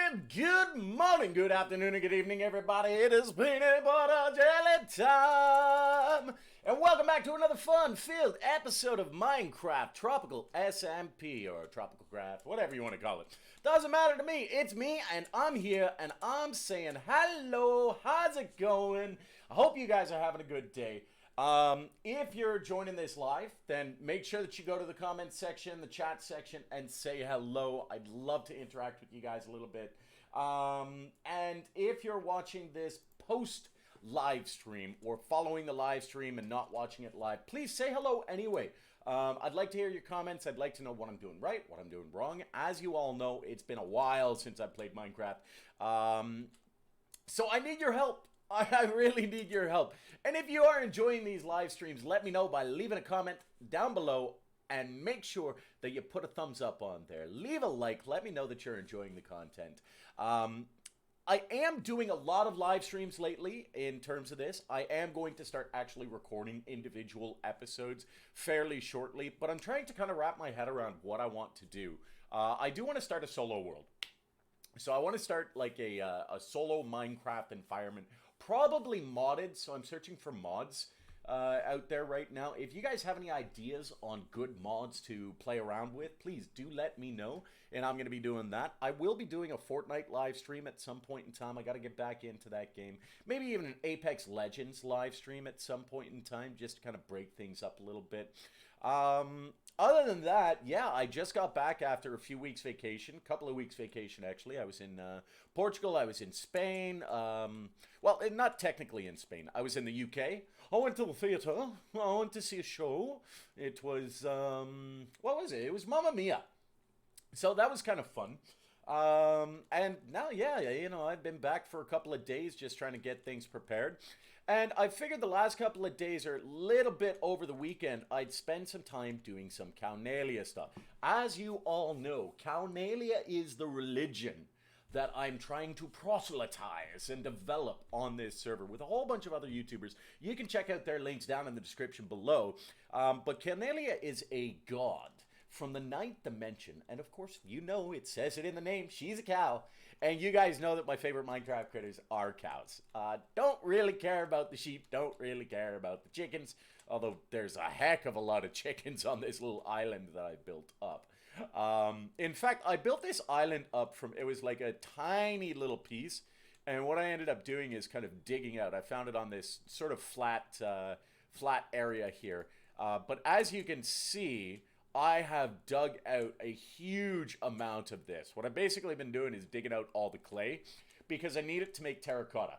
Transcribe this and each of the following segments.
Good morning, good afternoon, and good evening, everybody. It is peanut butter jelly time. And welcome back to another fun-filled episode of Minecraft Tropical SMP, or Tropical Craft, whatever you want to call it. Doesn't matter to me. It's me, and I'm here, and I'm saying hello. How's it going? I hope you guys are having a good day. If you're joining this live, then make sure that you go to the comment section, the chat section, and say hello. I'd love to interact with you guys a little bit. And if you're watching this post live stream or following the live stream and not watching it live, please say hello anyway. I'd like to hear your comments. I'd like to know what I'm doing right, what I'm doing wrong. As you all know, it's been a while since I played Minecraft. So I need your help. I really need your help. And if you are enjoying these live streams, let me know by leaving a comment down below, and make sure that you put a thumbs up on there. Leave a like. Let me know that you're enjoying the content. I am doing a lot of live streams lately in terms of this. I am going to start actually recording individual episodes fairly shortly, but I'm trying to kind of wrap my head around what I want to do. I do want to start a solo world. So I want to start like a solo Minecraft environment, probably modded, so I'm searching for mods out there right now. If you guys have any ideas on good mods to play around with, please do let me know, and I'm going to be doing that. I will be doing a Fortnite live stream at some point in time. I got to get back into that game. Maybe even an Apex Legends live stream at some point in time, just to kind of break things up a little bit. Other than that, yeah, I just got back after a few weeks vacation, couple of weeks vacation actually. I was in Portugal, I was in Spain, well, not technically in Spain, I was in the UK. I went to the theater, I went to see a show. It was, what was it? It was Mamma Mia. So that was kind of fun. And now, yeah, you know, I've been back for a couple of days just trying to get things prepared. And I figured the last couple of days, or a little bit over the weekend, I'd spend some time doing some Cownalia stuff. As you all know, Cownalia is the religion that I'm trying to proselytize and develop on this server with a whole bunch of other YouTubers. You can check out their links down in the description below. But Cownalia is a god from the 9th dimension, and of course, you know, it says it in the name, she's a cow, and you guys know that my favorite Minecraft critters are cows. Don't really care about the sheep, don't really care about the chickens, although there's a heck of a lot of chickens on this little island that I built up. In fact, I built this island up from, it was like a tiny little piece, and what I ended up doing is kind of digging out. I found it on this sort of flat area here, but as you can see, I have dug out a huge amount of this. What I've basically been doing is digging out all the clay because I need it to make terracotta.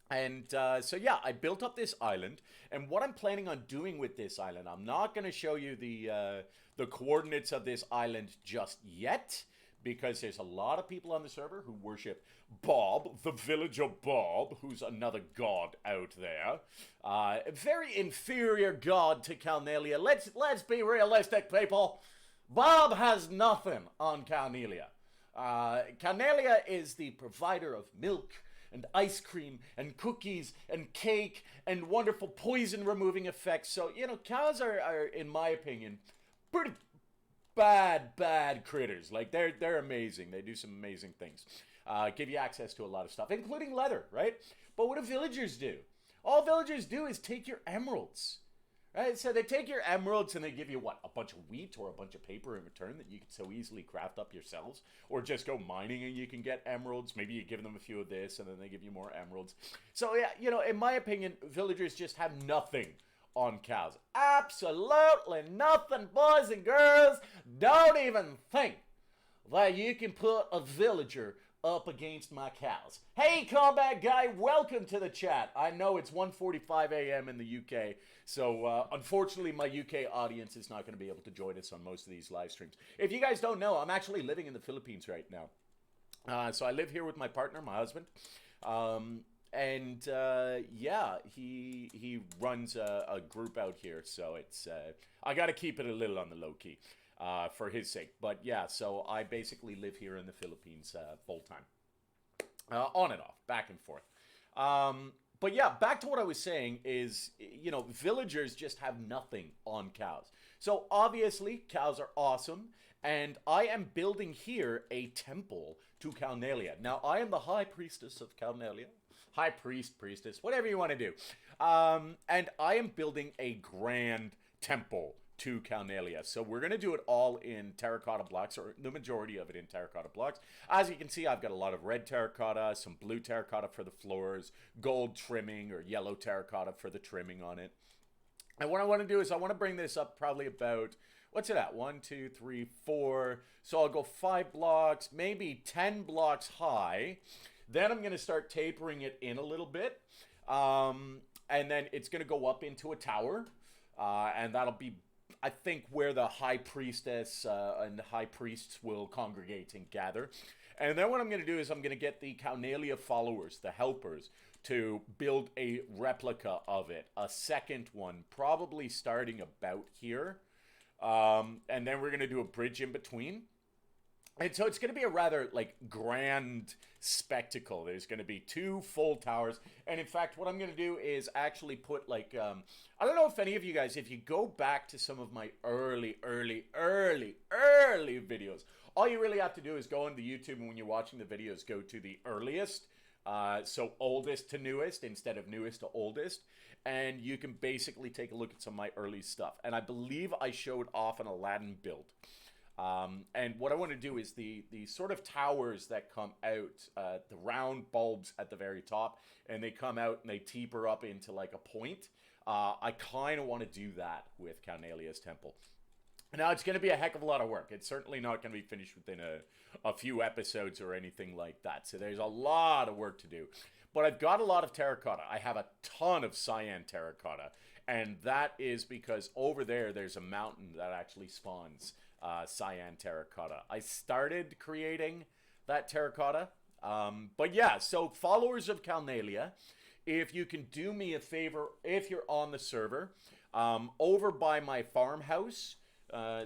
And so yeah, I built up this island, and what I'm planning on doing with this island, I'm not going to show you the coordinates of this island just yet, because there's a lot of people on the server who worship Bob, the villager Bob, who's another god out there. A very inferior god to Cownalia. Let's be realistic, people. Bob has nothing on Cownalia. Cownalia is the provider of milk and ice cream and cookies and cake and wonderful poison removing effects. So, you know, cows are in my opinion, pretty bad critters. Like, they're amazing. They do some amazing things. Give you access to a lot of stuff, including leather, right? But what do villagers do? All villagers do is take your emeralds, right? So they take your emeralds and they give you, what, a bunch of wheat or a bunch of paper in return that you can so easily craft up yourselves, or just go mining and you can get emeralds. Maybe you give them a few of this and then they give you more emeralds. So yeah, you know, in my opinion, villagers just have nothing on cows. Absolutely nothing, boys and girls. Don't even think that you can put a villager up against my cows. Hey, Combat Guy, welcome to the chat. I know it's 1:45 a.m. in the UK, so unfortunately my UK audience is not going to be able to join us on most of these live streams. If you guys don't know, I'm actually living in the Philippines right now. So I live here with my partner, my husband. And yeah, he runs a group out here, so it's I got to keep it a little on the low key for his sake. But yeah, so I basically live here in the Philippines full time, on and off, back and forth. But yeah, back to what I was saying is, you know, villagers just have nothing on cows. So obviously, cows are awesome, And I am building here a temple to Cownalia. Now, I am the high priestess of Cownalia. High priest, priestess, whatever you want to do. And I am building a grand temple to Cownalia. So we're going to do it all in terracotta blocks, or the majority of it in terracotta blocks. As you can see, I've got a lot of red terracotta, some blue terracotta for the floors, gold trimming or yellow terracotta for the trimming on it. And what I want to do is I want to bring this up probably about, what's it at? 1, 2, 3, 4. So I'll go 5 blocks, maybe 10 blocks high. Then I'm going to start tapering it in a little bit. And then it's going to go up into a tower. And that'll be, I think, where the high priestess and the high priests will congregate and gather. And then what I'm going to do is I'm going to get the Cownalia followers, the helpers, to build a replica of it. A second one, probably starting about here. And then we're going to do a bridge in between. And so it's going to be a rather, like, grand spectacle. There's going to be 2 full towers. And in fact, what I'm going to do is actually put, like, I don't know if any of you guys, if you go back to some of my early videos, all you really have to do is go into YouTube, and when you're watching the videos, go to the earliest. So oldest to newest instead of newest to oldest. And you can basically take a look at some of my early stuff. And I believe I showed off an Aladdin build. And what I want to do is the sort of towers that come out, the round bulbs at the very top, and they come out and they taper up into like a point. I kind of want to do that with Cownalia's temple. Now, it's going to be a heck of a lot of work. It's certainly not going to be finished within a few episodes or anything like that. So there's a lot of work to do. But I've got a lot of terracotta. I have a ton of cyan terracotta. And that is because over there, there's a mountain that actually spawns cyan terracotta. I started creating that terracotta. But yeah, so followers of Cownalia, if you can do me a favor, if you're on the server, over by my farmhouse.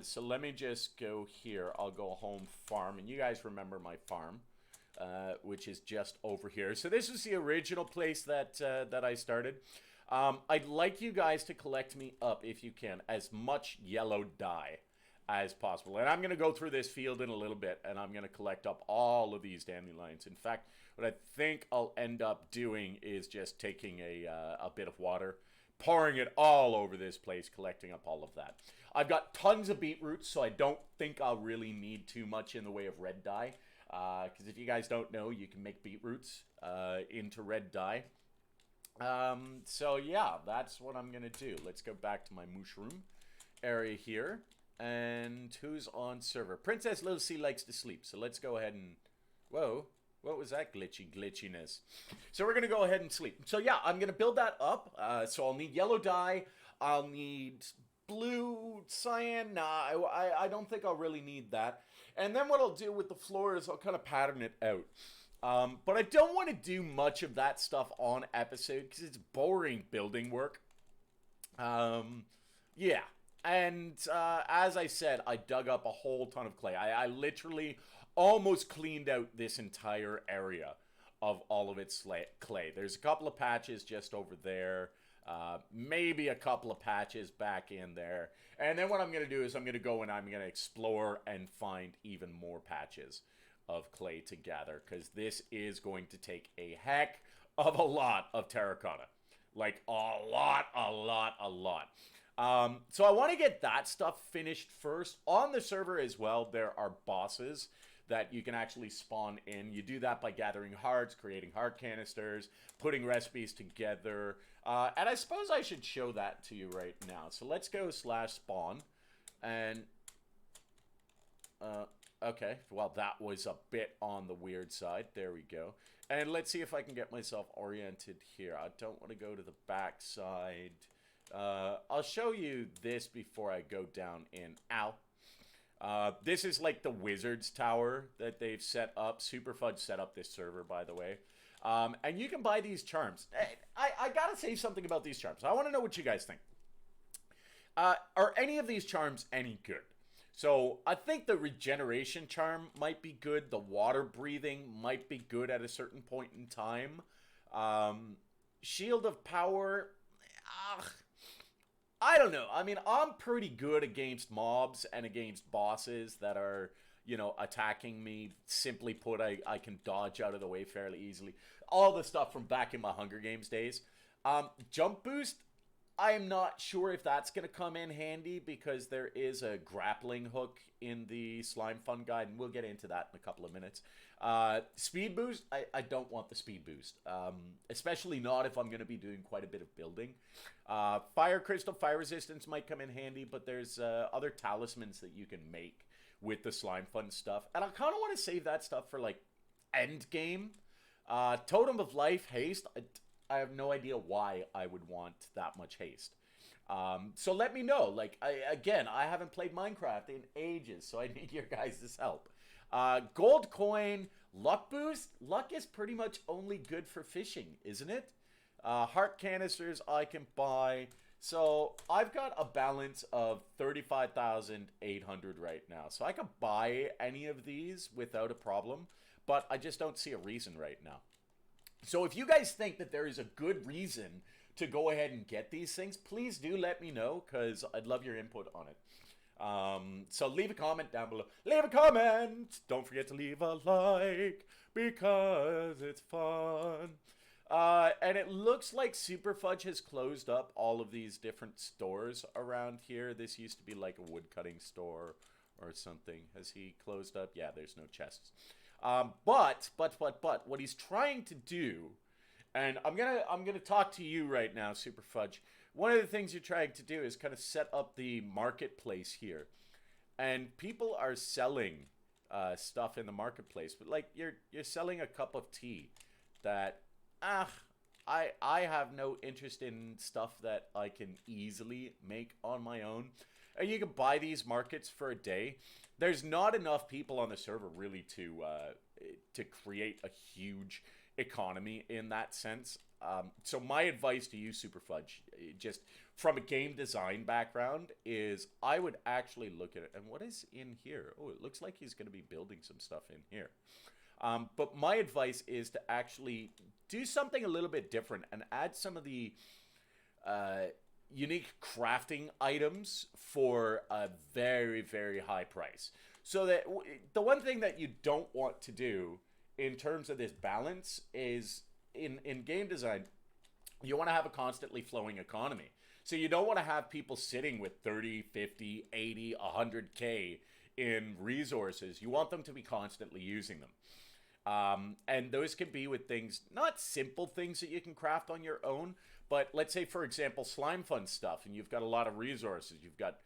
So let me just go here. I'll go home farm. And you guys remember my farm, which is just over here. So this is the original place that I started. I'd like you guys to collect me up, if you can, as much yellow dye as possible. And I'm going to go through this field in a little bit, and I'm going to collect up all of these dandelions. In fact, what I think I'll end up doing is just taking a bit of water, pouring it all over this place, collecting up all of that. I've got tons of beetroots, so I don't think I'll really need too much in the way of red dye. Because if you guys don't know, you can make beetroots into red dye. So yeah, that's what I'm going to do. Let's go back to my mushroom area here. And who's on server? Princess Little C likes to sleep, so let's go ahead and... Whoa, what was that glitchiness? So we're going to go ahead and sleep. So yeah, I'm going to build that up. So I'll need yellow dye. I'll need blue, cyan. Nah, I don't think I'll really need that. And then what I'll do with the floor is I'll kind of pattern it out. But I don't want to do much of that stuff on episode because it's boring building work. Yeah. And as I said, I dug up a whole ton of clay. I literally almost cleaned out this entire area of all of its clay. There's a couple of patches just over there. Maybe a couple of patches back in there. And then what I'm going to do is I'm going to go and I'm going to explore and find even more patches of clay to gather. Because this is going to take a heck of a lot of terracotta. Like a lot. So I want to get that stuff finished first. On the server as well, there are bosses that you can actually spawn in. You do that by gathering hearts, creating heart canisters, putting recipes together. And I suppose I should show that to you right now. So let's go /spawn. And, okay, well, that was a bit on the weird side. There we go. And let's see if I can get myself oriented here. I don't want to go to the back side. I'll show you this before I go down in. Ow. This is like the Wizards Tower that they've set up. Superfudge set up this server, by the way. And you can buy these charms. I gotta say something about these charms. I want to know what you guys think. Are any of these charms any good? So I think the regeneration charm might be good. The water breathing might be good at a certain point in time. Shield of power... I don't know. I mean, I'm pretty good against mobs and against bosses that are, attacking me. Simply put, I can dodge out of the way fairly easily. All the stuff from back in my Hunger Games days. Jump boost, I'm not sure if that's going to come in handy because there is a grappling hook in the SlimeFun guide, and we'll get into that in a couple of minutes. Speed boost, I don't want the speed boost, especially not if I'm going to be doing quite a bit of building. Fire crystal, fire resistance might come in handy, but there's other talismans that you can make with the SlimeFun stuff, and I kind of want to save that stuff for like end game. Totem of life, haste. I have no idea why I would want that much haste. So let me know. Like, I haven't played Minecraft in ages, so I need your guys' help. Gold coin, luck boost. Luck is pretty much only good for fishing, isn't it? Heart canisters I can buy. So I've got a balance of 35,800 right now. So I could buy any of these without a problem, but I just don't see a reason right now. So if you guys think that there is a good reason to go ahead and get these things, please do let me know, because I'd love your input on it. So leave a comment down below. Leave a comment! Don't forget to leave a like, because it's fun. And it looks like Super Fudge has closed up all of these different stores around here. This used to be like a woodcutting store or something. Has he closed up? Yeah, there's no chests. But what he's trying to do, and I'm gonna talk to you right now, Super Fudge. One of the things you're trying to do is kind of set up the marketplace here, and people are selling stuff in the marketplace. But like you're selling a cup of tea that I have no interest in stuff that I can easily make on my own. And you can buy these markets for a day. There's not enough people on the server really to create a huge economy in that sense. So my advice to you, Super Fudge, just from a game design background, is I would actually look at it. And what is in here? Oh, it looks like he's going to be building some stuff in here. But my advice is to actually do something a little bit different and add some of the unique crafting items for a very, very high price. So that the one thing that you don't want to do in terms of this balance is in game design, you want to have a constantly flowing economy. So you don't want to have people sitting with 30, 50, 80, 100K in resources. You want them to be constantly using them. And those can be with things, not simple things that you can craft on your own, but let's say, for example, SlimeFun stuff, and you've got a lot of resources. You've got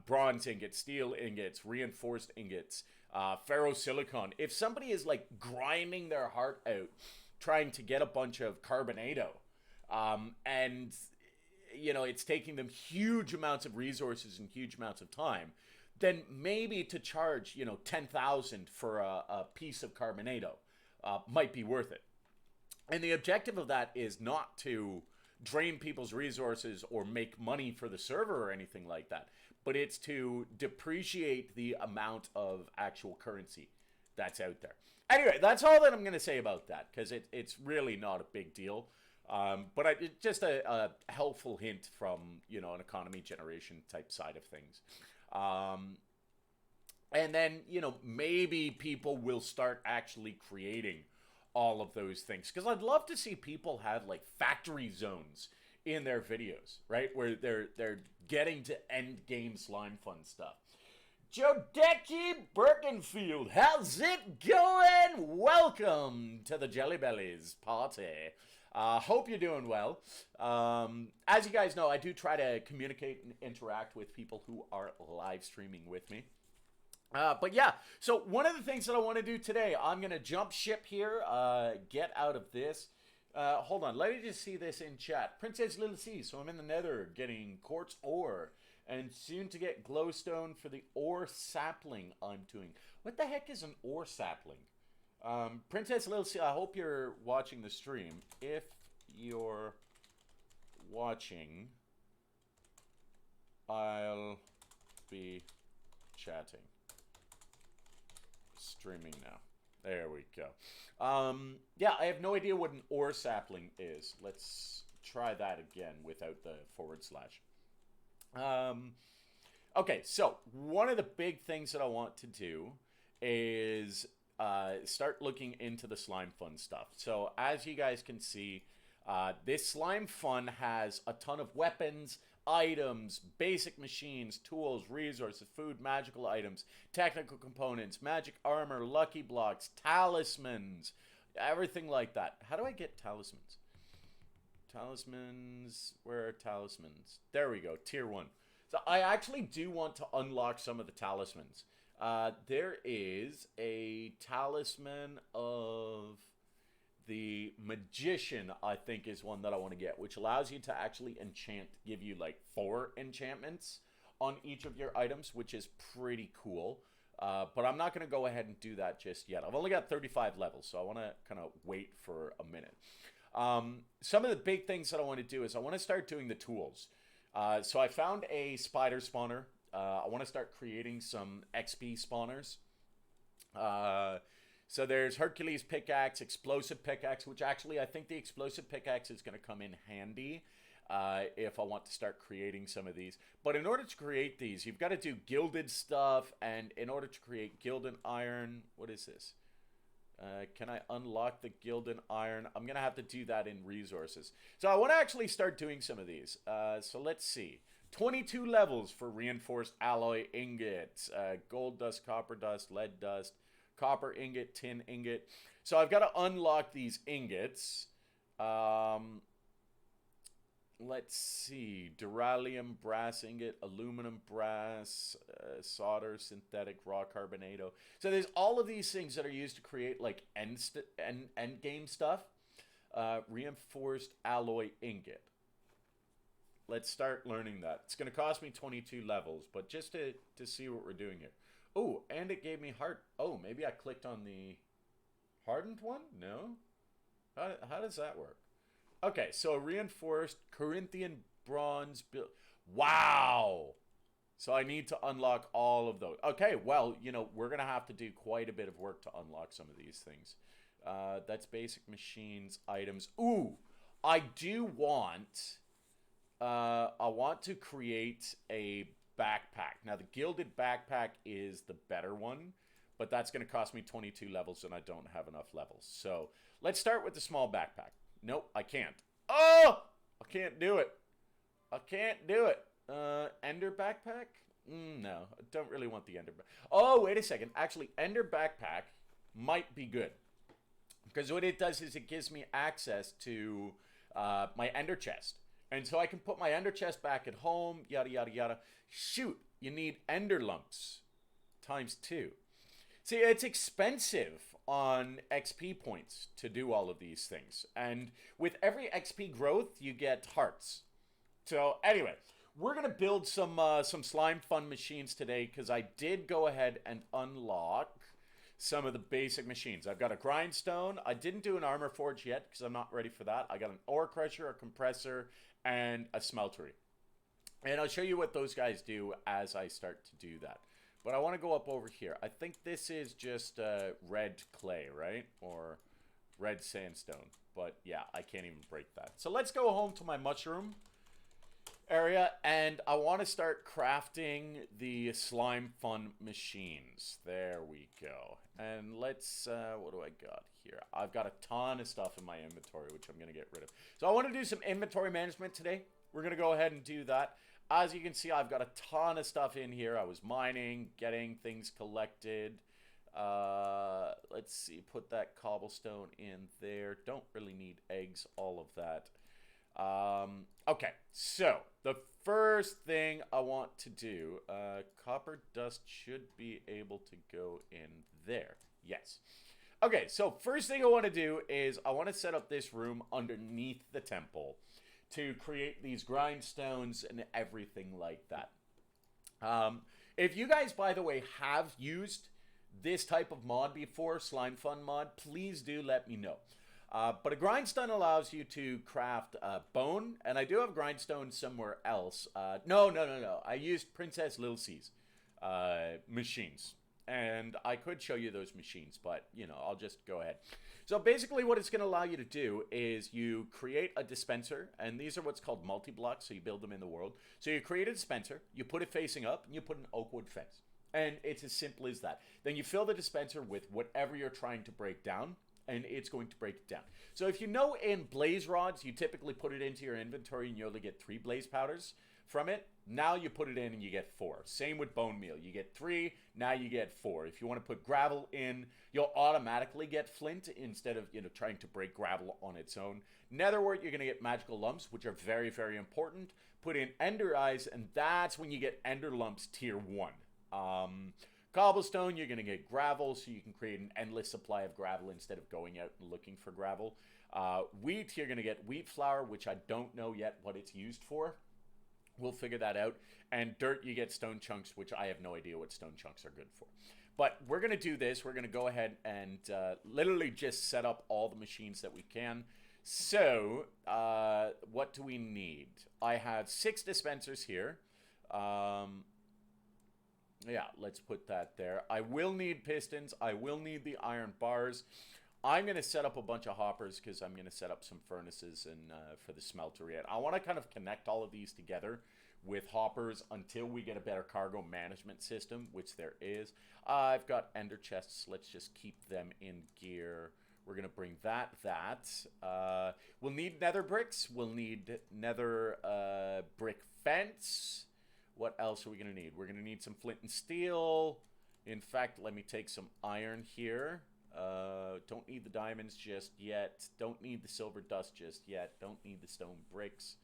bronze ingots, steel ingots, reinforced ingots, ferrosilicon. If somebody is like grinding their heart out trying to get a bunch of carbonado, and it's taking them huge amounts of resources and huge amounts of time, then maybe to charge 10,000 for a piece of carbonado might be worth it. And the objective of that is not to drain people's resources or make money for the server or anything like that, but it's to depreciate the amount of actual currency that's out there. Anyway, that's all that I'm going to say about that, because it's really not a big deal. But it's just a helpful hint from, an economy generation type side of things. And then, maybe people will start actually creating all of those things, because I'd love to see people have like factory zones in their videos, right, where they're getting to end game SlimeFun stuff. Jodeki Birkenfield, how's it going? Welcome to the Jelly Bellies party. Hope you're doing well. As you guys know, I do try to communicate and interact with people who are live streaming with me. But yeah, so one of the things that I want to do today, I'm going to jump ship here, get out of this. Hold on, let me just see this in chat. Princess Little C, so I'm in the nether getting quartz ore, and soon to get glowstone for the ore sapling I'm doing. What the heck is an ore sapling? Princess Little C, I hope you're watching the stream. If you're watching, I'll be chatting. Streaming now. There we go. Yeah, I have no idea what an ore sapling is. Let's try that again without the /. Um, okay, so one of the big things that I want to do is start looking into the slime fun stuff. So as you guys can see, this slime fun has a ton of weapons, items, basic machines, tools, resources, food, magical items, technical components, magic armor, lucky blocks, talismans, everything like that. How do I get talismans? Talismans, where are talismans? There we go, tier 1. So I actually do want to unlock some of the talismans. There is a talisman of the magician, I think, is one that I want to get, which allows you to actually enchant, give you like 4 enchantments on each of your items, which is pretty cool. But I'm not going to go ahead and do that just yet. I've only got 35 levels, so I want to kind of wait for a minute. Some of the big things that I want to do is I want to start doing the tools. So I found a spider spawner. I want to start creating some XP spawners. So there's Hercules pickaxe, explosive pickaxe, which actually I think the explosive pickaxe is going to come in handy if I want to start creating some of these. But in order to create these, you've got to do gilded stuff, and in order to create gilded iron, what is this? Can I unlock the gilded iron? I'm going to have to do that in resources. So I want to actually start doing some of these. So let's see. 22 levels for reinforced alloy ingots, gold dust, copper dust, lead dust, copper ingot, tin ingot. So I've got to unlock these ingots. Let's see. Duralium, brass ingot, aluminum brass, solder, synthetic, raw carbonado. So there's all of these things that are used to create like end game stuff. Reinforced alloy ingot. Let's start learning that. It's going to cost me 22 levels, but just to see what we're doing here. Oh, and it gave me heart. Oh, maybe I clicked on the hardened one? No? How does that work? Okay, so reinforced Corinthian bronze build. Wow! So I need to unlock all of those. Okay, well, you know, we're going to have to do quite a bit of work to unlock some of these things. That's basic machines, items. Ooh, I do want... I want to create a backpack. Now, the gilded backpack is the better one, but that's going to cost me 22 levels, and I don't have enough levels. So let's start with the small backpack. Nope, I can't. Oh! I can't do it. I can't do it. Ender backpack? No, I don't really want the ender backpack. Oh, wait a second. Actually, ender backpack might be good. Because what it does is it gives me access to my ender chest. And so I can put my ender chest back at home, yada, yada, yada. Shoot, you need ender lumps times 2. See, it's expensive on XP points to do all of these things. And with every XP growth, you get hearts. So anyway, we're going to build some slime fun machines today because I did go ahead and unlock some of the basic machines. I've got a grindstone. I didn't do an armor forge yet because I'm not ready for that. I got an ore crusher, a compressor, and a smeltery. And I'll show you what those guys do as I start to do that. But I want to go up over here. I think this is just red clay, right? Or red sandstone. But yeah, I can't even break that. So let's go home to my mushroom area. And I want to start crafting the slime fun machines. There we go. And let's, what do I got here? I've got a ton of stuff in my inventory, which I'm going to get rid of. So I want to do some inventory management today. We're going to go ahead and do that. As you can see, I've got a ton of stuff in here. I was mining, getting things collected. Let's see, put that cobblestone in there. Don't really need eggs, all of that. Okay, so the first thing I want to do, copper dust should be able to go in there. Yes. Okay, so first thing I want to do is I want to set up this room underneath the temple to create these grindstones and everything like that. If you guys, by the way, have used this type of mod before, SlimeFun mod, please do let me know. But a grindstone allows you to craft bone, and I do have grindstone somewhere else. No. I used Princess Lilsey's machines, And I could show you those machines, but, you know, I'll just go ahead. So basically what it's going to allow you to do is you create a dispenser, and these are what's called multi-blocks, so you build them in the world. So you create a dispenser, you put it facing up, and you put an oak wood fence. And it's as simple as that. Then you fill the dispenser with whatever you're trying to break down, and it's going to break it down. So if you know in blaze rods, you typically put it into your inventory and you only get 3 blaze powders from it. Now you put it in and you get 4. Same with bone meal. You get 3, now you get 4. If you want to put gravel in, you'll automatically get flint instead of, you know, trying to break gravel on its own. Netherwort, you're going to get magical lumps, which are very, very important. Put in ender eyes, and that's when you get ender lumps tier 1. Cobblestone, you're going to get gravel, so you can create an endless supply of gravel instead of going out and looking for gravel. Wheat, you're going to get wheat flour, which I don't know yet what it's used for. We'll figure that out. And dirt, you get stone chunks, which I have no idea what stone chunks are good for. But we're going to do this. We're going to go ahead and literally just set up all the machines that we can. So, what do we need? I have 6 dispensers here. Yeah, let's put that there. I will need pistons. I will need the iron bars. I'm going to set up a bunch of hoppers because I'm going to set up some furnaces and for the smeltery. I want to kind of connect all of these together with hoppers until we get a better cargo management system, which there is. I've got ender chests. Let's just keep them in gear. We're going to bring that. We'll need nether bricks. We'll need nether brick fence. What else are we going to need? We're going to need some flint and steel. In fact, let me take some iron here. Don't need the diamonds just yet. Don't need the silver dust just yet. Don't need the stone bricks.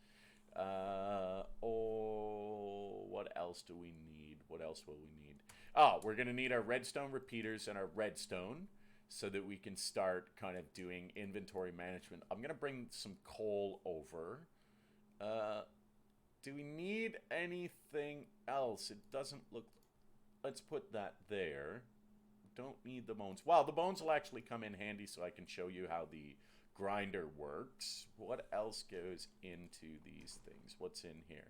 What else do we need? What else will we need? Oh, we're going to need our redstone repeaters and our redstone so that we can start kind of doing inventory management. I'm going to bring some coal over. Do we need anything else? It doesn't look... Let's put that there. Don't need the bones. Wow, the bones will actually come in handy so I can show you how the grinder works. What else goes into these things? What's in here?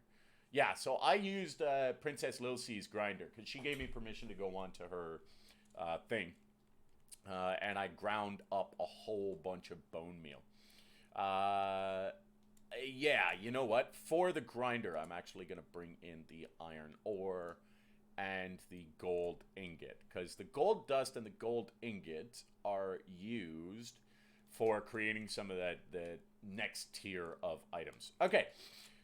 Yeah, so I used Princess Lilcie's grinder because she gave me permission to go onto her thing. And I ground up a whole bunch of bone meal. Yeah, you know what? For the grinder, I'm actually going to bring in the iron ore and the gold ingot, because the gold dust and the gold ingot are used for creating some of the next tier of items. Okay,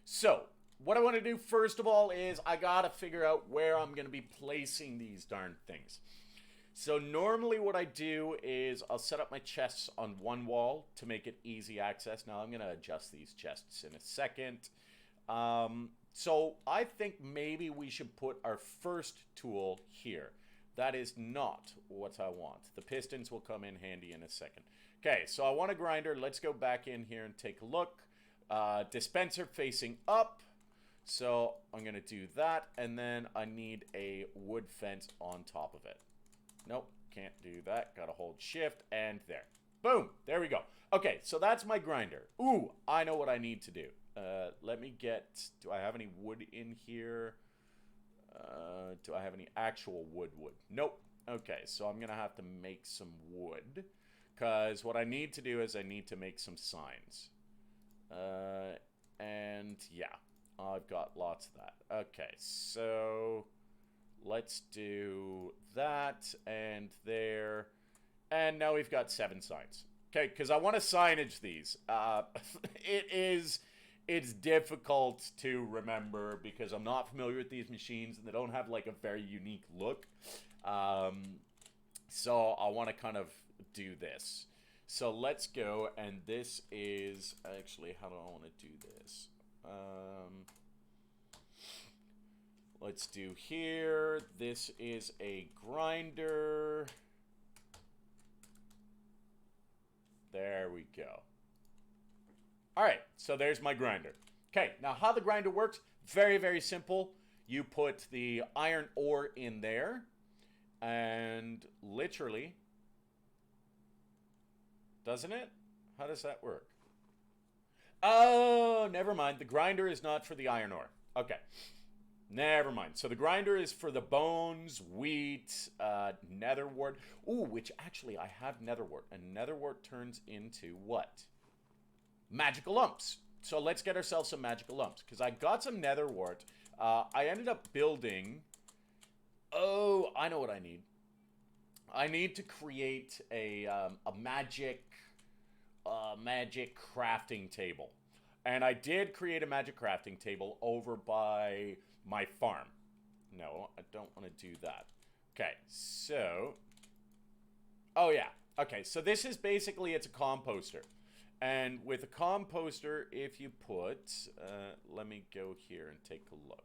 so what I want to do first of all is I gotta figure out where I'm going to be placing these darn things. So normally what I do is I'll set up my chests on one wall to make it easy access. Now I'm going to adjust these chests in a second. So I think maybe we should put our first tool here. That is not what I want. The pistons will come in handy in a second. Okay, so I want a grinder. Let's go back in here and take a look. Dispenser facing up. So I'm going to do that. And then I need a wood fence on top of it. Nope, can't do that. Gotta hold shift and there. Boom, there we go. Okay, so that's my grinder. Ooh, I know what I need to do. Let me get, do I have any wood in here? Do I have any actual wood? Nope. Okay, so I'm gonna have to make some wood, because what I need to do is I need to make some signs. And yeah, I've got lots of that. Okay, so let's do that and there. And now we've got 7 signs. Okay, because I want to signage these. It's difficult to remember because I'm not familiar with these machines and they don't have like a very unique look. So I want to kind of do this. So let's go, and this is actually, how do I want to do this? Let's do here. This is a grinder. There we go. All right, so there's my grinder. Okay, now how the grinder works, very, very simple. You put the iron ore in there, and literally, doesn't it? How does that work? Oh, never mind. The grinder is not for the iron ore. Okay. Never mind. So the grinder is for the bones, wheat, nether wart. Ooh, which actually I have nether wart. And nether wart turns into what? Magical lumps. So let's get ourselves some magical lumps. Because I got some nether wart. I ended up building... Oh, I know what I need. I need to create a magic crafting table. And I did create a magic crafting table over by my farm. No, I don't want to do that. Okay, so... Oh, yeah. Okay, so this is basically, it's a composter. And with a composter, if you put... let me go here and take a look.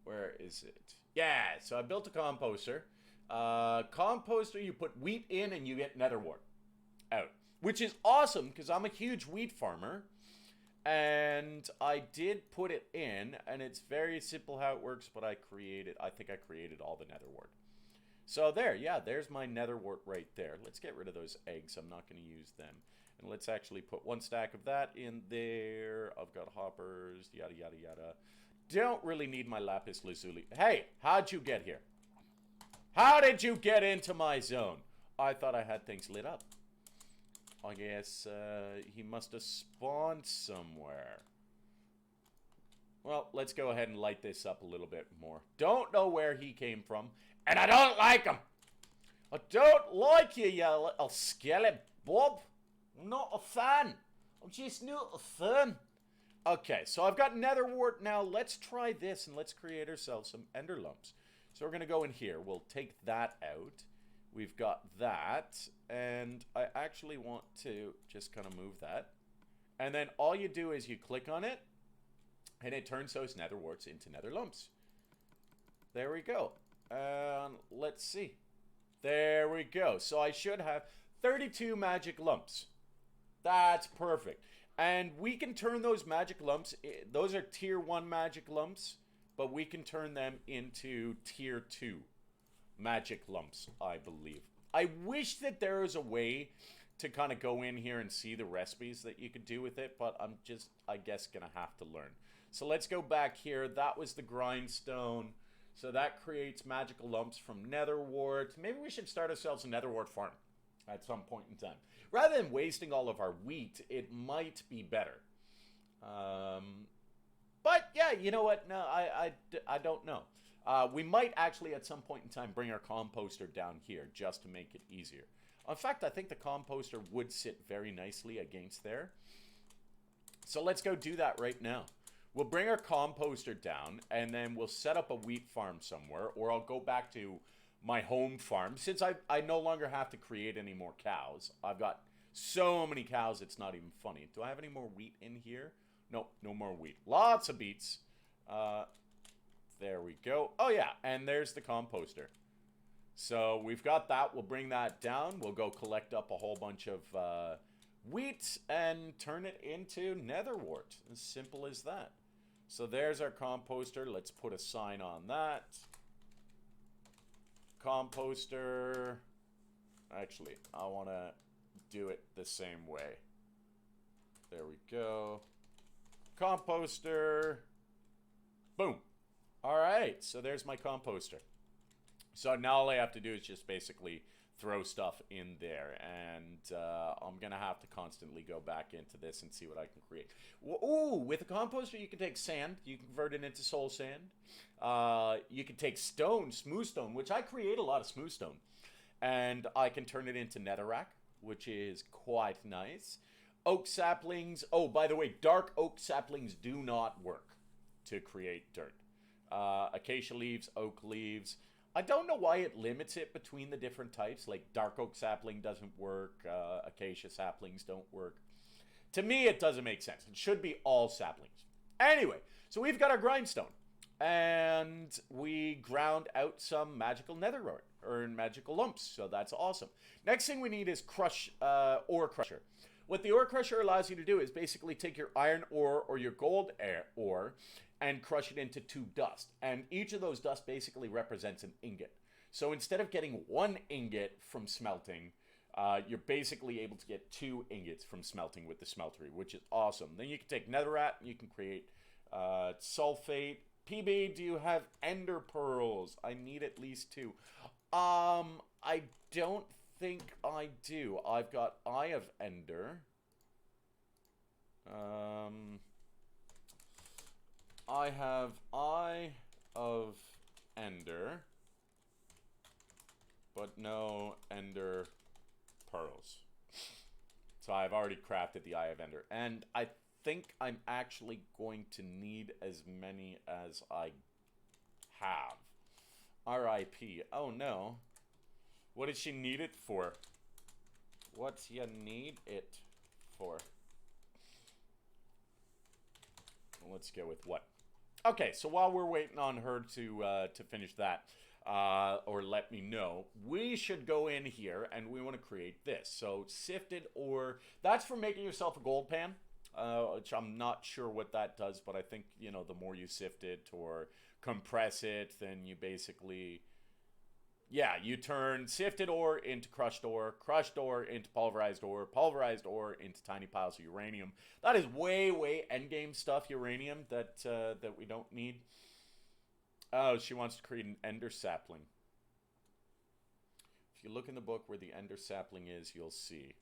Where is it? Yeah, so I built a composter. Composter, you put wheat in and you get nether wart out. Which is awesome, because I'm a huge wheat farmer. And I did put it in, and it's very simple how it works, but I think I created all the nether wart. So there, yeah, there's my nether wart right there. Let's get rid of those eggs. I'm not going to use them. And let's actually put 1 stack of that in there. I've got hoppers, yada, yada, yada. Don't really need my lapis lazuli. Hey, how'd you get here? How did you get into my zone? I thought I had things lit up. I guess he must have spawned somewhere. Well, let's go ahead and light this up a little bit more. Don't know where he came from, and I don't like him. I don't like you, you little skeleton Bob. I'm not a fan. I'm just not a fan. Okay, so I've got nether wart now. Let's try this, and let's create ourselves some ender lumps. So we're going to go in here. We'll take that out. We've got that, and I actually want to just kind of move that. And then all you do is you click on it, and it turns those nether warts into nether lumps. There we go. Let's see. There we go. So I should have 32 magic lumps. That's perfect. And we can turn those magic lumps, those are tier 1 magic lumps, but we can turn them into tier 2 magic lumps, I believe. I wish that there was a way to kind of go in here and see the recipes that you could do with it, but I'm just, I guess, gonna have to learn. So let's go back here. That was the grindstone. So that creates magical lumps from nether wart. Maybe we should start ourselves a nether wart farm at some point in time. Rather than wasting all of our wheat, it might be better. But yeah, you know what? No, I don't know. We might actually at some point in time bring our composter down here just to make it easier. In fact, I think the composter would sit very nicely against there. So let's go do that right now. We'll bring our composter down, and then we'll set up a wheat farm somewhere, or I'll go back to my home farm. Since I no longer have to create any more cows. I've got so many cows, it's not even funny. Do I have any more wheat in here? Nope, no more wheat. Lots of beets. There we go. Oh, yeah, and there's the composter. So we've got that. We'll bring that down. We'll go collect up a whole bunch of wheat and turn it into nether wart. As simple as that. So there's our composter. Let's put a sign on that. Composter. Actually, I want to do it the same way. There we go. Composter. Boom. All right, so there's my composter. So now all I have to do is just basically throw stuff in there, and I'm gonna have to constantly go back into this and see what I can create. Ooh, with a composter you can take sand, you can convert it into soul sand. You can take stone, smooth stone, which I create a lot of smooth stone, and I can turn it into netherrack, which is quite nice. Oak saplings. Oh, by the way, dark oak saplings do not work to create dirt. Acacia leaves, oak leaves. I don't know why it limits it between the different types. Like dark oak sapling doesn't work. Acacia saplings don't work. To me, it doesn't make sense. It should be all saplings. Anyway, so we've got our grindstone. And we ground out some magical netherite, or magical lumps. So that's awesome. Next thing we need is ore crusher. What the ore crusher allows you to do is basically take your iron ore or your gold ore and crush it into 2 dust. And each of those dust basically represents an ingot. So instead of getting 1 ingot from smelting, you're basically able to get 2 ingots from smelting with the smeltery, which is awesome. Then you can take netherite and you can create sulfate. PB, do you have ender pearls? I need at least 2. I don't think I do. I've got Eye of Ender. I have Eye of Ender, but no Ender pearls. So I've already crafted the Eye of Ender, and I think I'm actually going to need as many as I have. R.I.P. Oh no. What did she need it for? What's you need it for? Let's go with what? Okay, so while we're waiting on her to finish that, or let me know, we should go in here and we want to create this. So sifted ore, that's for making yourself a gold pan, which I'm not sure what that does, but I think, you know, the more you sift it or compress it, then you basically, yeah, you turn sifted ore into crushed ore into pulverized ore into tiny piles of uranium. That is way, way endgame stuff, uranium, that we don't need. Oh, she wants to create an ender sapling. If you look in the book where the ender sapling is, you'll see.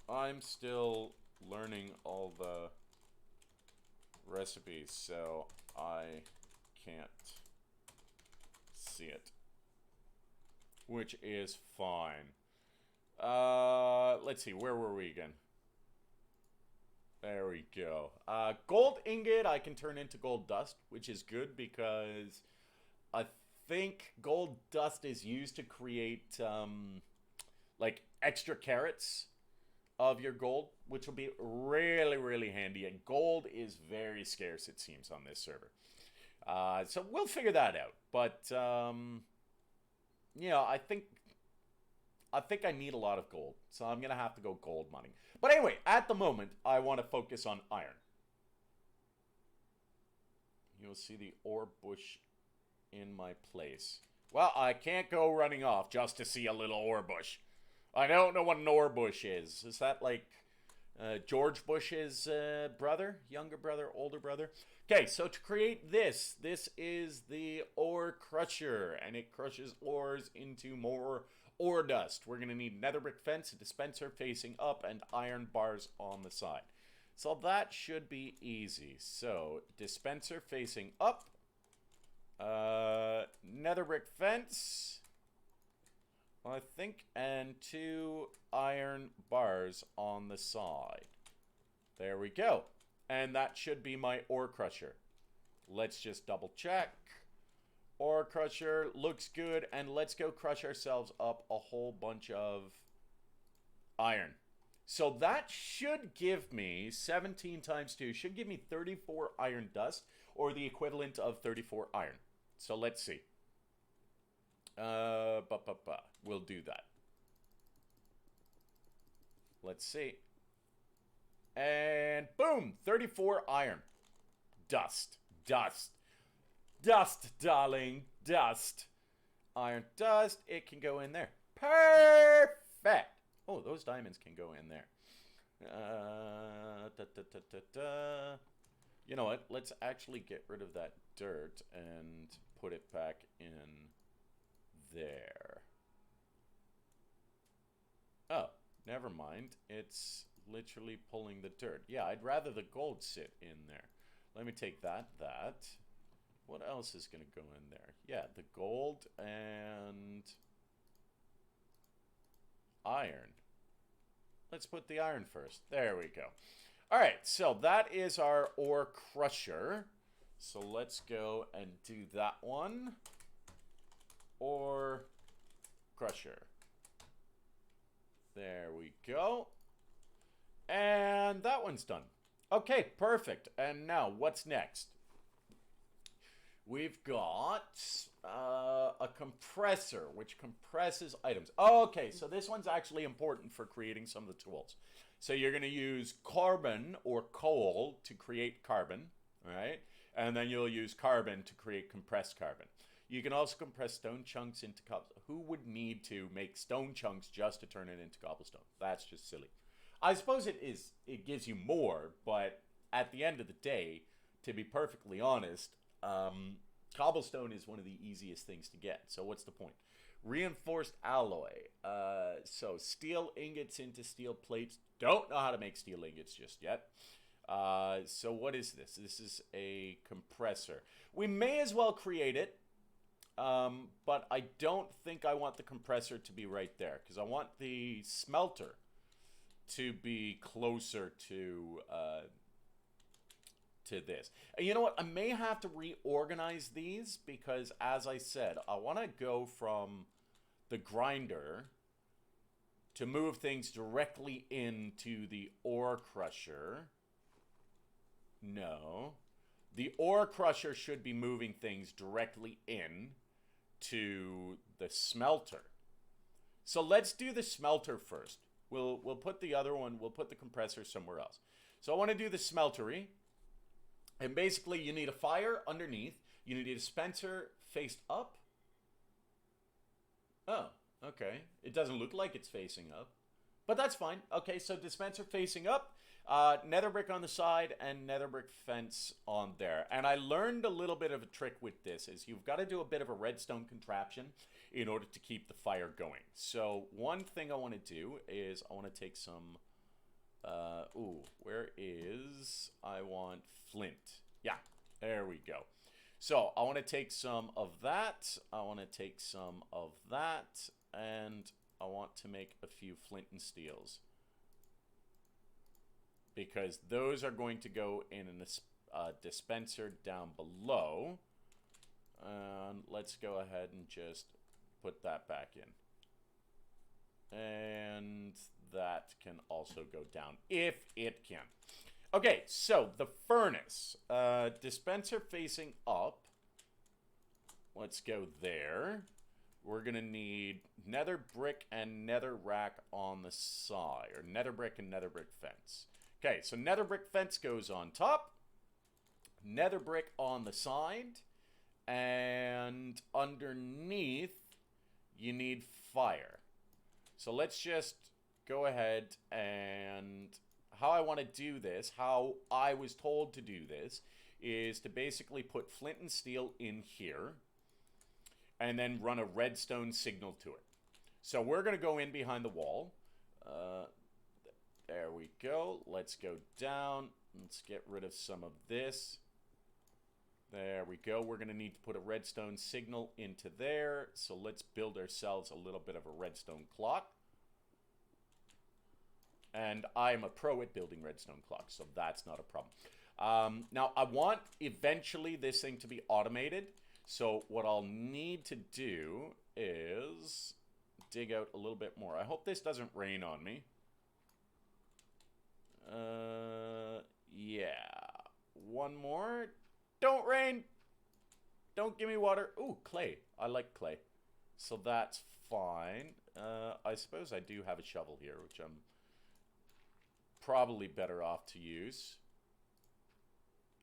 I'm still learning all the recipes, so I can't see it, which is fine. Let's see, where were we again? There we go. Gold ingot I can turn into gold dust, which is good because I think gold dust is used to create like extra carats of your gold, which will be really, really handy. And gold is very scarce, it seems, on this server. So we'll figure that out. But yeah, I think I need a lot of gold, so I'm gonna have to go gold mining. But anyway, at the moment, I want to focus on iron. You'll see the ore bush in my place. Well, I can't go running off just to see a little ore bush. I don't know what an ore bush is. Is that like George Bush's brother? Younger brother? Older brother? Okay, so to create this is the ore crusher, and it crushes ores into more ore dust. We're going to need nether brick fence, a dispenser facing up, and iron bars on the side. So that should be easy. So dispenser facing up, nether brick fence, I think, and 2 iron bars on the side. There we go. And that should be my ore crusher. Let's just double check. Ore crusher looks good, and let's go crush ourselves up a whole bunch of iron. So that should give me 17 times 2, should give me 34 iron dust, or the equivalent of 34 iron. So let's see. We'll do that. Let's see. And boom, 34 iron. Dust, dust, dust, darling, dust. Iron dust, it can go in there. Perfect. Oh, those diamonds can go in there. You know what? Let's actually get rid of that dirt and put it back in there. Oh, never mind. It's literally pulling the dirt. Yeah, I'd rather the gold sit in there. Let me take that. What else is going to go in there? Yeah, the gold and iron. Let's put the iron first. There we go. All right, so that is our ore crusher. So let's go and do that one. Ore crusher. There we go. And that one's done. Okay, perfect. And now, what's next? We've got a compressor, which compresses items. Okay, so this one's actually important for creating some of the tools. So you're going to use carbon or coal to create carbon, all right? And then you'll use carbon to create compressed carbon. You can also compress stone chunks into cobblestone. Who would need to make stone chunks just to turn it into cobblestone? That's just silly. I suppose it gives you more, but at the end of the day, to be perfectly honest, cobblestone is one of the easiest things to get. So what's the point? Reinforced alloy. So steel ingots into steel plates. Don't know how to make steel ingots just yet. So what is this? This is a compressor. We may as well create it. But I don't think I want the compressor to be right there, because I want the smelter to be closer to this. And you know what? I may have to reorganize these, because as I said, I want to go from the grinder to move things directly into the ore crusher. No. The ore crusher should be moving things directly in to the smelter. So let's do the smelter first. We'll put the other one, we'll put the compressor somewhere else. So I want to do the smeltery. And basically you need a fire underneath. You need a dispenser faced up. Oh, okay. It doesn't look like it's facing up, but that's fine. Okay, so dispenser facing up, nether brick on the side, and nether brick fence on there. And I learned a little bit of a trick with this, is you've got to do a bit of a redstone contraption in order to keep the fire going. So one thing I want to do is I want to take some, where is, I want flint. Yeah, there we go. So I want to take some of that, I want to take some of that, and I want to make a few flint and steels, because those are going to go in a dispenser down below. And let's go ahead and just put that back in. And that can also go down, if it can. Okay, so the furnace. Dispenser facing up. Let's go there. We're going to need nether brick and nether rack on the side, or nether brick and nether brick fence. Okay, so nether brick fence goes on top, nether brick on the side, and underneath you need fire. So let's just go ahead, and how I want to do this, how I was told to do this, is to basically put flint and steel in here, and then run a redstone signal to it. So we're going to go in behind the wall. There we go. Let's go down. Let's get rid of some of this. There we go. We're going to need to put a redstone signal into there. So let's build ourselves a little bit of a redstone clock. And I'm a pro at building redstone clocks, so that's not a problem. Now, I want eventually this thing to be automated. So what I'll need to do is dig out a little bit more. I hope this doesn't rain on me. Yeah. One more. Don't rain. Don't give me water. Ooh, clay. I like clay. So that's fine. I suppose I do have a shovel here, which I'm probably better off to use.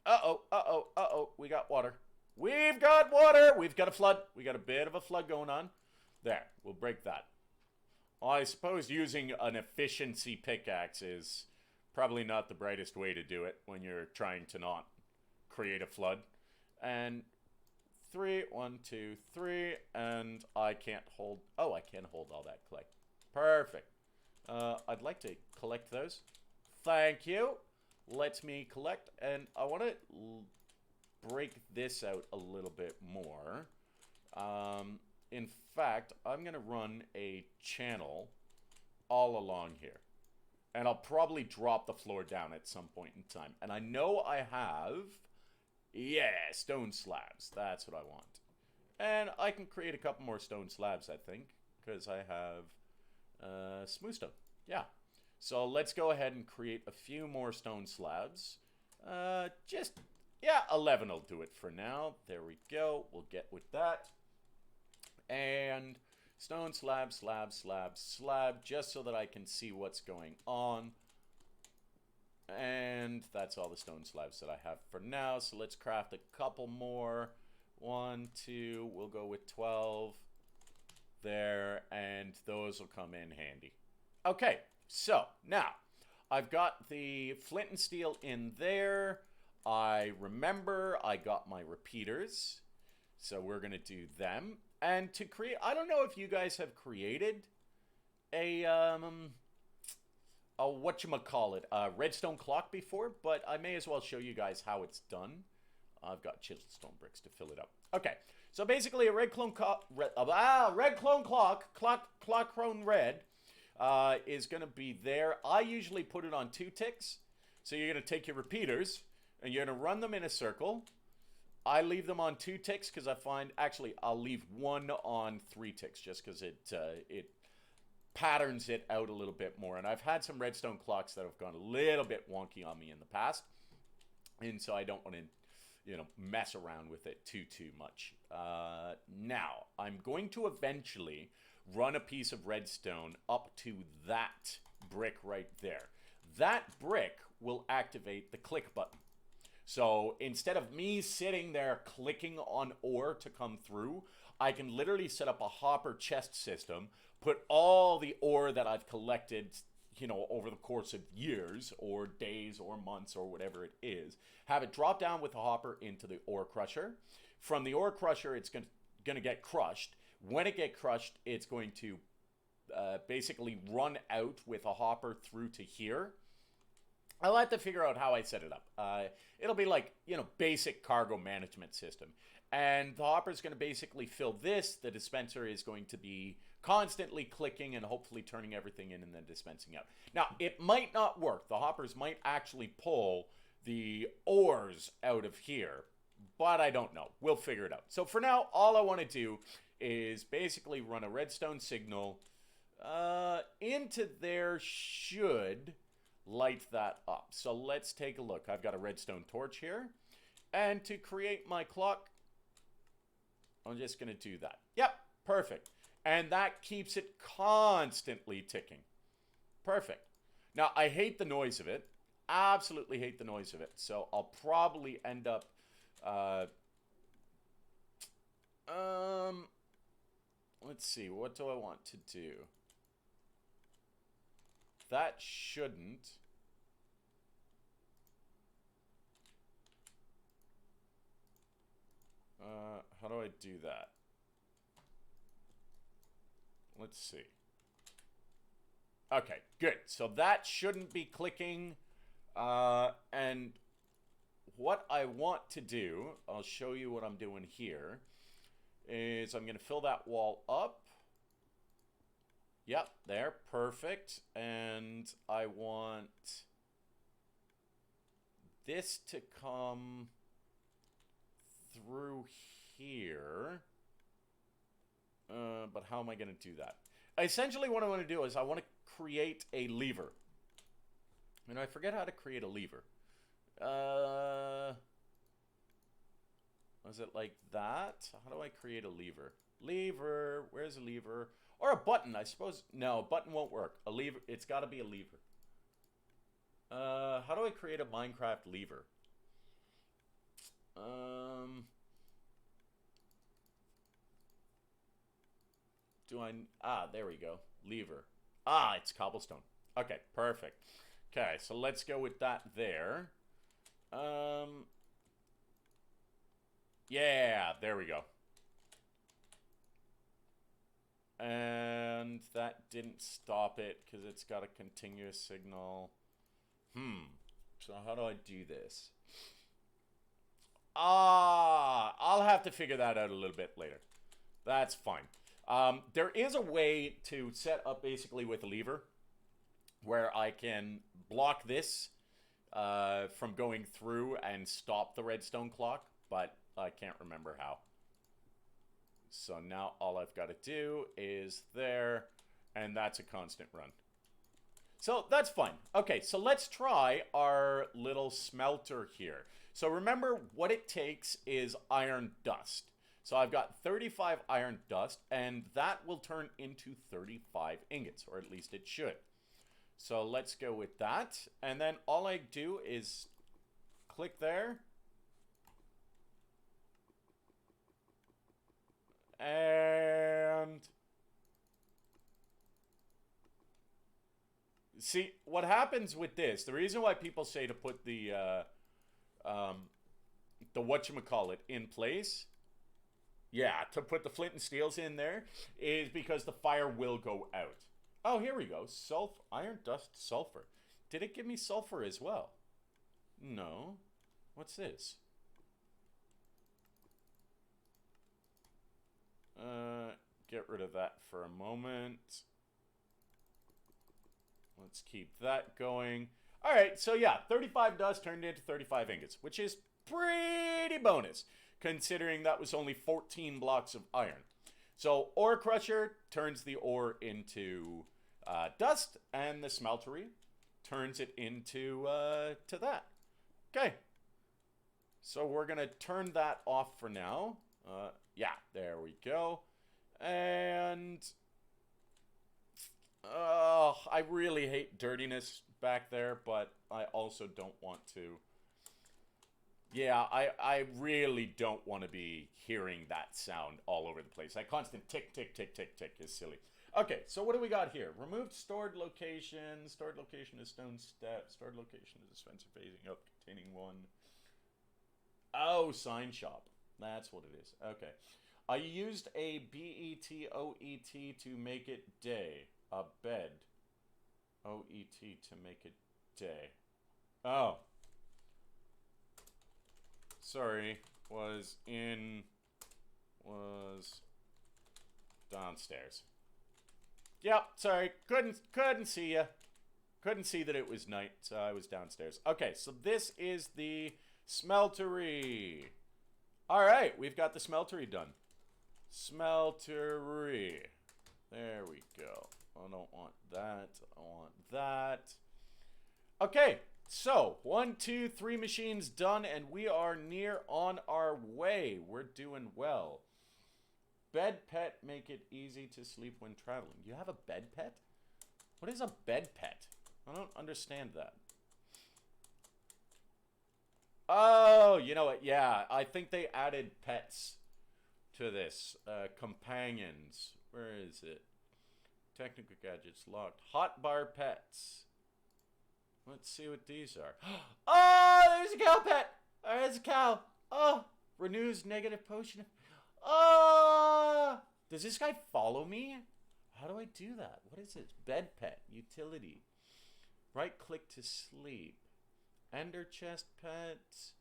Uh-oh. We got water. We've got water. We've got a flood. We got a bit of a flood going on. There. We'll break that. I suppose using an efficiency pickaxe is probably not the brightest way to do it when you're trying to not create a flood. And 3, 1, 2, 3, and I can't hold... Oh, I can hold all that clay. Perfect. I'd like to collect those. Thank you. Let me collect, and I want to break this out a little bit more. In fact, I'm going to run a channel all along here. And I'll probably drop the floor down at some point in time. And I know I have... Yeah, stone slabs. That's what I want. And I can create a couple more stone slabs, I think. Because I have smooth stone. Yeah. So let's go ahead and create a few more stone slabs. Yeah, 11 will do it for now. There we go. We'll get with that. And stone slab, slab, slab, slab, just so that I can see what's going on. And that's all the stone slabs that I have for now. So let's craft a couple more. 1, 2, we'll go with 12 there, and those will come in handy. Okay, so now I've got the flint and steel in there. I remember I got my repeaters. So we're going to do them. And to create, I don't know if you guys have created a whatchamacallit, redstone clock before, but I may as well show you guys how it's done. I've got chisel bricks to fill it up. Okay, so basically a red clone clock, clock clone red, is going to be there. I usually put it on 2 ticks. So you're going to take your repeaters, and you're going to run them in a circle. I leave them on 2 ticks because I find, actually, I'll leave one on 3 ticks just because it patterns it out a little bit more. And I've had some redstone clocks that have gone a little bit wonky on me in the past. And so I don't want to, you know, mess around with it too much. Now, I'm going to eventually run a piece of redstone up to that brick right there. That brick will activate the click button. So instead of me sitting there clicking on ore to come through, I can literally set up a hopper chest system, put all the ore that I've collected, you know, over the course of years or days or months or whatever it is, have it drop down with the hopper into the ore crusher. From the ore crusher, it's going to get crushed. When it gets crushed, it's going to basically run out with a hopper through to here. I'll have to figure out how I set it up. It'll be like, you know, basic cargo management system. And the hopper is going to basically fill this. The dispenser is going to be constantly clicking and hopefully turning everything in and then dispensing out. Now, it might not work. The hoppers might actually pull the ores out of here, but I don't know. We'll figure it out. So for now, all I want to do is basically run a redstone signal into there. Should light that up. So let's take a look. I've got a redstone torch here. And to create my clock, I'm just going to do that. Yep, perfect. And that keeps it constantly ticking. Perfect. Now, I hate the noise of it. Absolutely hate the noise of it. So I'll probably end up... let's see. What do I want to do? That shouldn't... how do I do that? Let's see. Okay, good. So that shouldn't be clicking. And what I want to do, I'll show you what I'm doing here, is I'm going to fill that wall up. Yep, there, perfect. And I want this to come through here. But how am I going to do that? Essentially, what I want to do is I want to create a lever. And I forget how to create a lever. Was it like that? How do I create a lever? Lever, where's a lever? Or a button, I suppose. No, a button won't work. A lever, it's got to be a lever. How do I create a Minecraft lever? There we go. Lever. It's cobblestone. Okay, perfect. Okay, so let's go with that there. Yeah, there we go. And that didn't stop it because it's got a continuous signal. So how do I do this? I'll have to figure that out a little bit later. That's fine. There is a way to set up basically with a lever where I can block this from going through and stop the redstone clock, but I can't remember how. So now all I've got to do is there, and that's a constant run. So that's fine. Okay, so let's try our little smelter here. So remember, what it takes is iron dust. So I've got 35 iron dust, and that will turn into 35 ingots, or at least it should. So let's go with that. And then all I do is click there. And See, what happens with this, the reason why people say to put the whatchamacallit in place, yeah, to put the flint and steels in there, is because the fire will go out. Oh, here we go. Sulfur, iron, dust, sulfur. Did it give me sulfur as well? No. What's this? Get rid of that for a moment. Let's keep that going. All right, so yeah, 35 dust turned into 35 ingots, which is pretty bonus, considering that was only 14 blocks of iron. So ore crusher turns the ore into dust, and the smeltery turns it into to that. Okay. So we're going to turn that off for now. Yeah, there we go. And I really hate dirtiness back there, but I also don't want to. Yeah, I really don't want to be hearing that sound all over the place. That constant tick, tick, tick, tick, tick is silly. Okay, so what do we got here? Removed stored location. Stored location is stone step. Stored location is dispenser phasing up, containing one. Oh, sign shop. That's what it is. Okay. I used a BETOET to make it day. A bed. OET to make it day. Oh. Sorry. Was downstairs. Yep, sorry. Couldn't see ya. Couldn't see that it was night, so I was downstairs. Okay, so this is the smeltery. All right, we've got the smeltery done. Smeltery. There we go. I don't want that. I want that. Okay, so 1, 2, 3 machines done, and we are near on our way. We're doing well. Bed pet, make it easy to sleep when traveling. You have a bed pet? What is a bed pet? I don't understand that. Oh, you know what? Yeah, I think they added pets to this. Companions. Where is it? Technical gadgets locked. Hot bar pets. Let's see what these are. Oh, there's a cow pet. There's a cow. Oh, renews negative potion. Oh, does this guy follow me? How do I do that? What is it? Bed pet. Utility. Right click to sleep. Ender chest pets.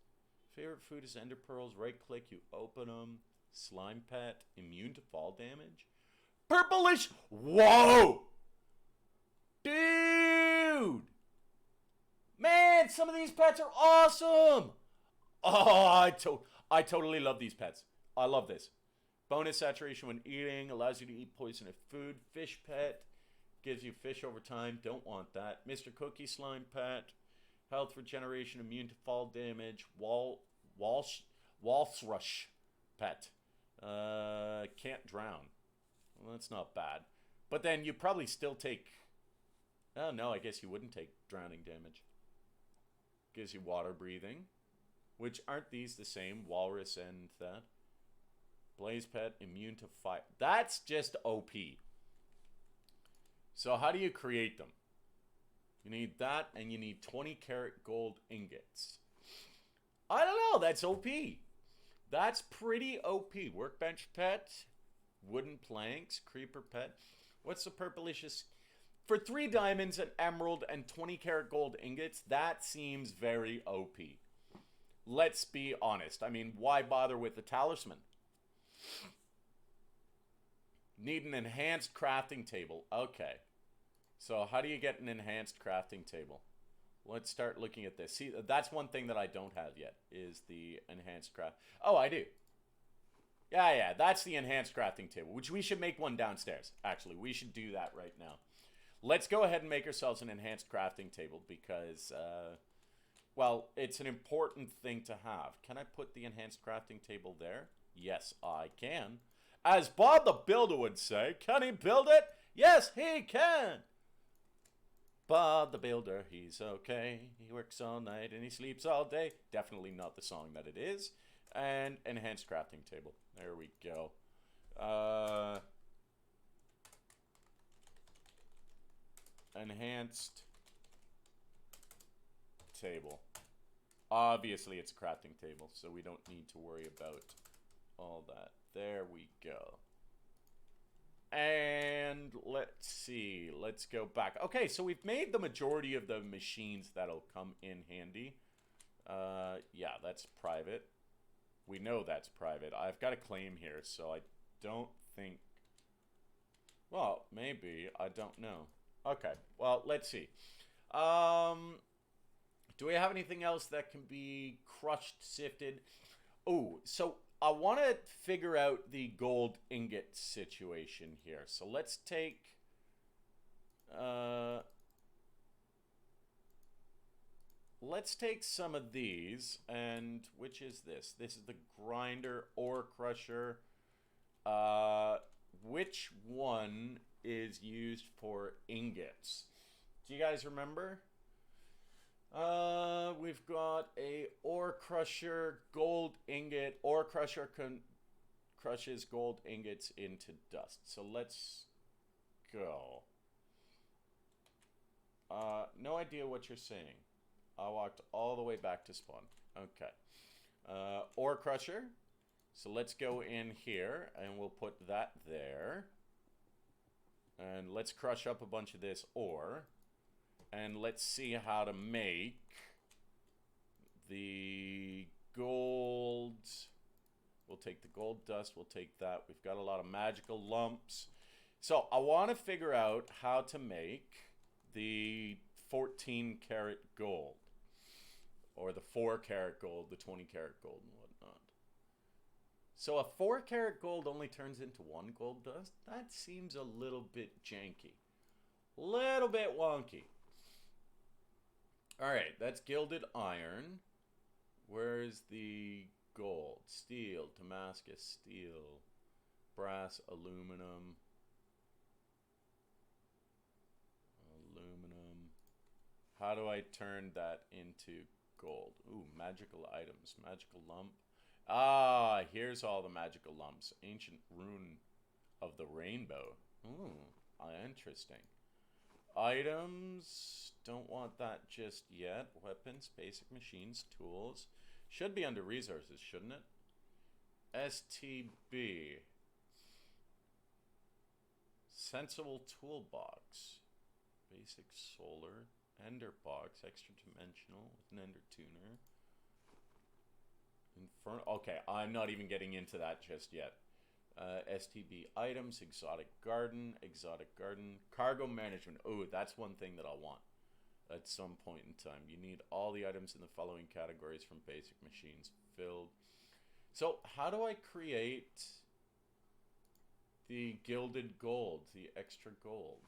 Favorite food is ender pearls. Right click, you open them. Slime pet. Immune to fall damage. Purplish. Whoa! Dude! Man, some of these pets are awesome! Oh, I totally love these pets. I love this. Bonus saturation when eating. Allows you to eat poisonous food. Fish pet. Gives you fish over time. Don't want that. Mr. Cookie slime pet. Health regeneration. Immune to fall damage. Walrus pet. Can't drown. Well, that's not bad. But then you probably still take... Oh, no, I guess you wouldn't take drowning damage. Gives you water breathing. Which, aren't these the same? Walrus and that. Blaze pet, immune to fire. That's just OP. So how do you create them? You need that, and you need 20 karat gold ingots. I don't know, that's OP. That's pretty OP. Workbench pet, wooden planks, creeper pet. What's the purplicious? For 3 diamonds, an emerald, and 20 karat gold ingots, that seems very OP. Let's be honest. I mean, why bother with the talisman? Need an enhanced crafting table. Okay. So how do you get an enhanced crafting table? Let's start looking at this. See, that's one thing that I don't have yet, is the enhanced craft. Oh, I do. Yeah, that's the enhanced crafting table, which we should make one downstairs. Actually, we should do that right now. Let's go ahead and make ourselves an enhanced crafting table because, well, it's an important thing to have. Can I put the enhanced crafting table there? Yes, I can. As Bob the Builder would say, can he build it? Yes, he can. Bob the Builder, he's okay. He works all night and he sleeps all day. Definitely not the song that it is. And enhanced crafting table. There we go. Enhanced table. Obviously, it's a crafting table, so we don't need to worry about all that. There we go. And let's see. Let's go back. Okay, so we've made the majority of the machines that'll come in handy. Yeah, that's private. We know that's private. I've got a claim here, so I don't think... Well, maybe. I don't know. Okay, well, let's see. Do we have anything else that can be crushed, sifted? Oh, so I want to figure out the gold ingot situation here. So let's take... let's take some of these, and which is this? This is the grinder ore crusher. Which one is used for ingots? Do you guys remember? We've got a ore crusher, gold ingot. Ore crusher crushes gold ingots into dust. So let's go. No idea what you're saying. I walked all the way back to spawn. Okay. Ore crusher. So let's go in here and we'll put that there. And let's crush up a bunch of this ore. And let's see how to make the gold. We'll take the gold dust. We'll take that. We've got a lot of magical lumps. So I want to figure out how to make the 14 karat gold. Or the 4 karat gold, the 20 karat gold and whatnot. So a 4 karat gold only turns into 1 gold dust? That seems a little bit janky. Little bit wonky. Alright, that's gilded iron. Where's the gold? Steel, Damascus, steel, brass, aluminum. Aluminum. How do I turn that into gold? Ooh, magical items. Magical lump. Ah, here's all the magical lumps. Ancient rune of the rainbow. Ooh, interesting. Items, don't want that just yet. Weapons, basic machines, tools. Should be under resources, shouldn't it? STB. Sensible toolbox. Basic solar. Ender box, extra dimensional with an ender tuner. Infernal. Okay, I'm not even getting into that just yet. STB items, exotic garden, cargo management. Oh, that's one thing that I'll want at some point in time. You need all the items in the following categories from basic machines filled. So how do I create the gilded gold, the extra gold?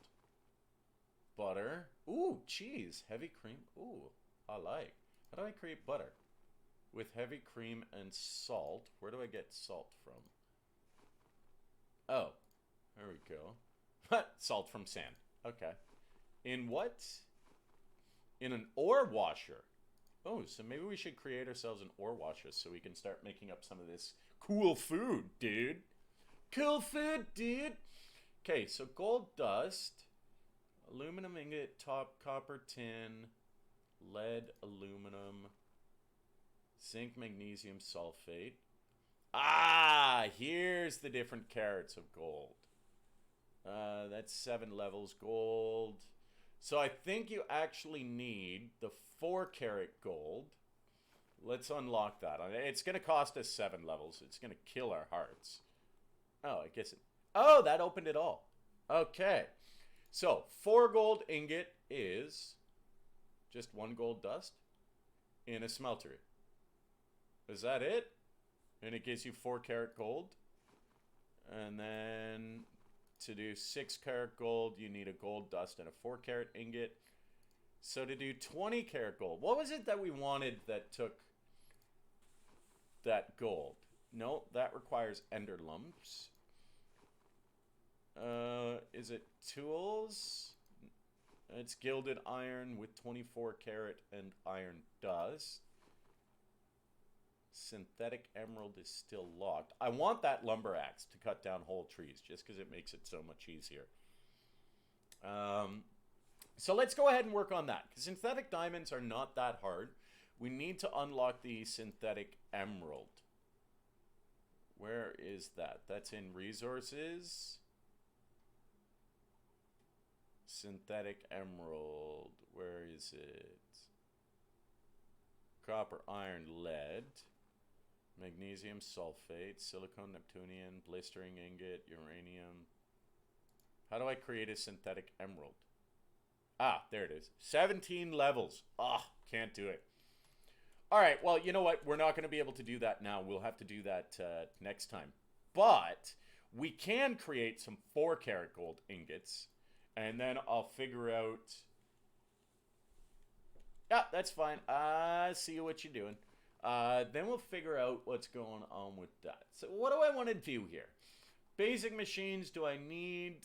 Butter. Ooh, cheese. Heavy cream. Ooh, I like. How do I create butter? With heavy cream and salt. Where do I get salt from? Oh, there we go. Salt from sand. Okay. In what? In an ore washer. Oh, so maybe we should create ourselves an ore washer so we can start making up some of this cool food, dude. Cool food, dude. Okay, so gold dust. Aluminum ingot, top, copper, tin, lead, aluminum, zinc, magnesium, sulfate. Ah, here's the different carats of gold. That's 7 levels gold. So I think you actually need the 4 karat gold. Let's unlock that. It's going to cost us 7 levels. It's going to kill our hearts. Oh, I guess it... Oh, that opened it all. Okay. So, 4 gold ingot is just 1 gold dust in a smeltery. Is that it? And it gives you 4 karat gold. And then to do 6 karat gold, you need a gold dust and a 4 karat ingot. So to do 20 karat gold, what was it that we wanted that took that gold? No, that requires ender lumps. Is it tools? It's gilded iron with 24 karat and iron dust. Synthetic emerald is still locked. I want that lumber axe to cut down whole trees just because it makes it so much easier. So let's go ahead and work on that, because synthetic diamonds are not that hard. We need to unlock the synthetic emerald. Where is that? That's in resources. Synthetic emerald. Where is it? Copper, iron, lead. Magnesium sulfate. Silicon, neptunium. Blistering ingot. Uranium. How do I create a synthetic emerald? Ah, there it is. 17 levels. Ah, can't do it. All right, well, you know what? We're not going to be able to do that now. We'll have to do that next time. But we can create some 4-karat gold ingots, and then I'll figure out... Yeah, that's fine. I see what you're doing. Then we'll figure out what's going on with that. So what do I want to do here? Basic machines, do I need...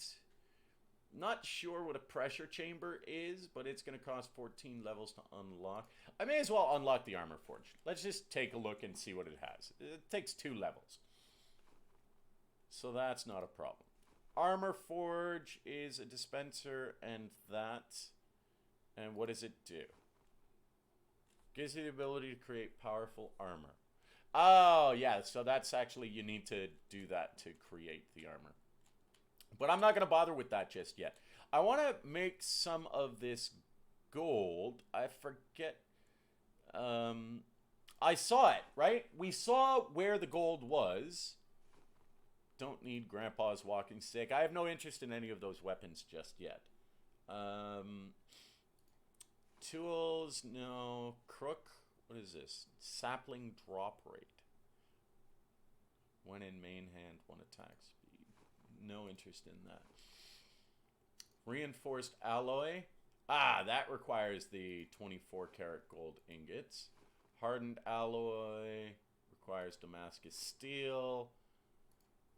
Not sure what a pressure chamber is, but it's going to cost 14 levels to unlock. I may as well unlock the armor forge. Let's just take a look and see what it has. It takes 2 levels. So that's not a problem. Armor forge is a dispenser and that. And what does it do? Gives you the ability to create powerful armor. Oh, yeah. So that's actually, you need to do that to create the armor. But I'm not going to bother with that just yet. I want to make some of this gold. I forget. I saw it, right? We saw where the gold was. Don't need Grandpa's walking stick. I have no interest in any of those weapons just yet. Tools, no. Crook, what is this? Sapling drop rate. When in main hand, 1 attack speed. No interest in that. Reinforced alloy. Ah, that requires the 24-karat gold ingots. Hardened alloy requires Damascus steel.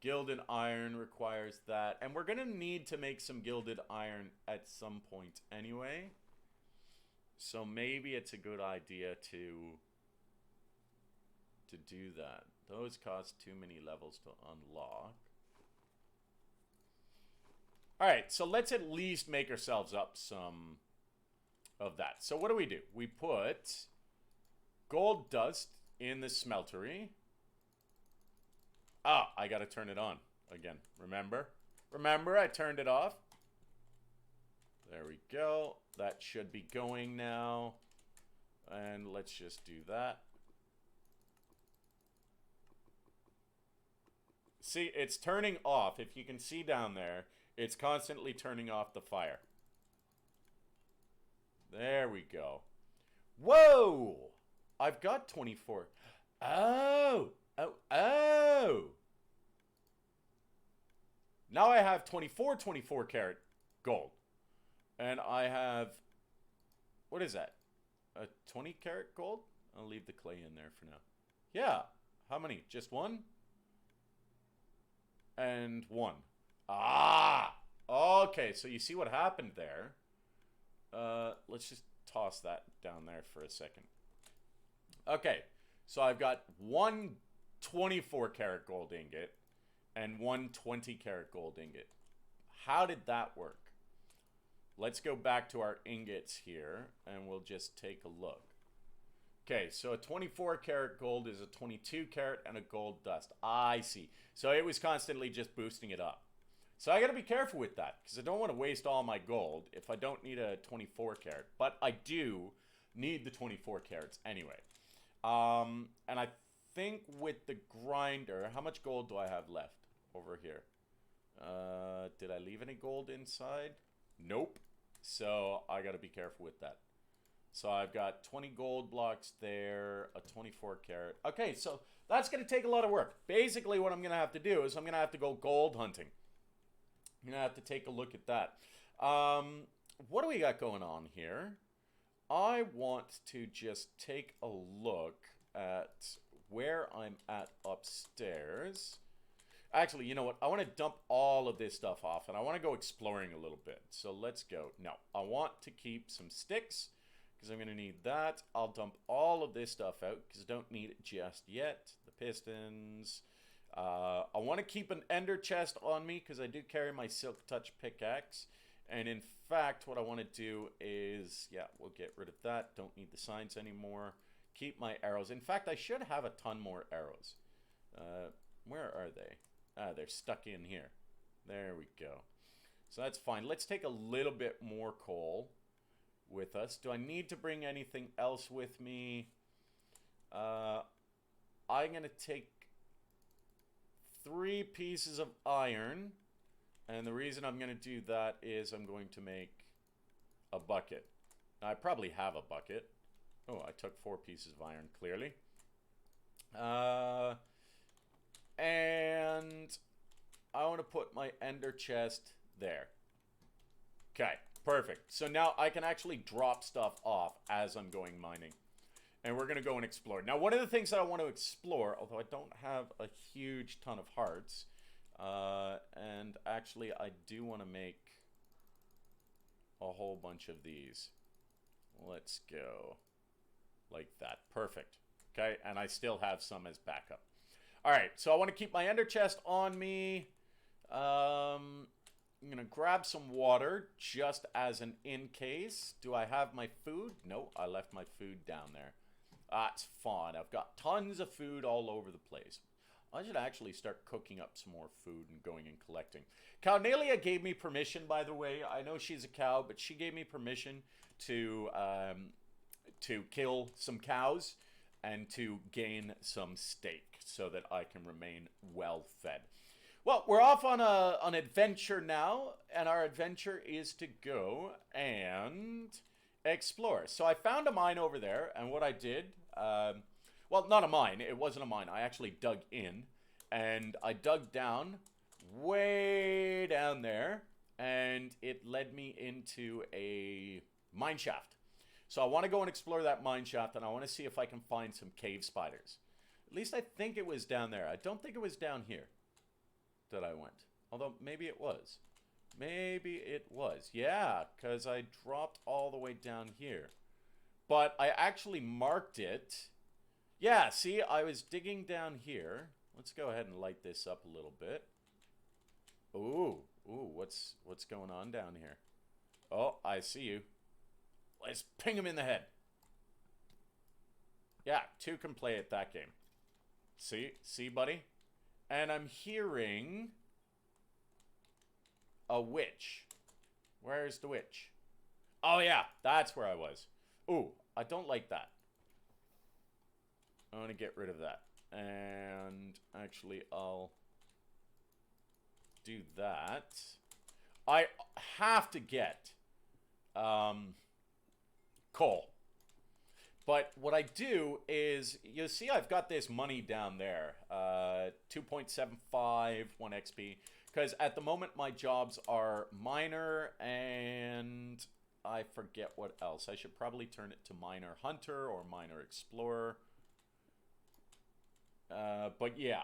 Gilded iron requires that. And we're going to need to make some gilded iron at some point anyway. So maybe it's a good idea to do that. Those cost too many levels to unlock. Alright, so let's at least make ourselves up some of that. So what do? We put gold dust in the smeltery. Ah, I gotta turn it on again. Remember? Remember, I turned it off. There we go. That should be going now. And let's just do that. See, it's turning off. If you can see down there, it's constantly turning off the fire. There we go. Whoa! I've got 24. Oh! Now I have 24-karat gold. And I have... What is that? A 20-karat gold? I'll leave the clay in there for now. Yeah. How many? Just 1? And 1. Ah! Okay, so you see what happened there. Let's just toss that down there for a second. Okay, so I've got 1 24-karat gold ingot and 1 20-karat gold ingot. How did that work? Let's go back to our ingots here, and we'll just take a look. Okay, so a 24-karat gold is a 22-karat and a gold dust. I see. So it was constantly just boosting it up. So I got to be careful with that, because I don't want to waste all my gold if I don't need a 24-karat. But I do need the 24 carats anyway. And I think with the grinder, how much gold do I have left over here? Did I leave any gold inside? Nope. So I got to be careful with that. So I've got 20 gold blocks there, a 24-karat. Okay, so that's going to take a lot of work. Basically, what I'm going to have to do is I'm going to have to go gold hunting. I'm going to have to take a look at that. What do we got going on here? I want to just take a look at where I'm at upstairs. Actually, you know what? I want to dump all of this stuff off, and I want to go exploring a little bit. So let's go. No, I want to keep some sticks, because I'm going to need that. I'll dump all of this stuff out, because I don't need it just yet. The pistons. I want to keep an ender chest on me, because I do carry my silk touch pickaxe. And in fact, what I want to do is, yeah, we'll get rid of that. Don't need the signs anymore. Keep my arrows. In fact, I should have a ton more arrows. Where are they? Ah, they're stuck in here. There we go. So that's fine. Let's take a little bit more coal with us. Do I need to bring anything else with me? I'm going to take 3 pieces of iron. And the reason I'm going to do that is I'm going to make a bucket. Now, I probably have a bucket. Oh, I took 4 pieces of iron, clearly. And I want to put my ender chest there. Okay, perfect. So now I can actually drop stuff off as I'm going mining. And we're going to go and explore. Now, one of the things that I want to explore, although I don't have a huge ton of hearts, and actually I do want to make a whole bunch of these. Let's go like that. Perfect. Okay, and I still have some as backup. All right, so I want to keep my ender chest on me. I'm going to grab some water just as an in case. Do I have my food? No, I left my food down there. That's fine. I've got tons of food all over the place. I should actually start cooking up some more food and going and collecting. Cownalia gave me permission, by the way. I know she's a cow, but she gave me permission to kill some cows and to gain some steak so that I can remain well fed. Well, we're off on an adventure now, and our adventure is to go and explore. So I found a mine over there, and what I did, well, not a mine, it wasn't a mine, I actually dug in, and I dug down, way down there, and it led me into a mine shaft. So I want to go and explore that mine shaft, and I want to see if I can find some cave spiders. At least I think it was down there. I don't think it was down here that I went. Although, maybe it was. Maybe it was. Yeah, because I dropped all the way down here. But I actually marked it. Yeah, see, I was digging down here. Let's go ahead and light this up a little bit. Ooh, what's going on down here? Oh, I see you. Let's ping him in the head. Yeah, 2 can play at that game. See, buddy? And I'm hearing a witch. Where's the witch? Oh, yeah, that's where I was. Ooh, I don't like that. I want to get rid of that. And actually, I'll do that. I have to get coal. But what I do is, you see I've got this money down there, 2.75, 1 XP, because at the moment my jobs are miner and I forget what else. I should probably turn it to miner hunter or miner explorer. But yeah,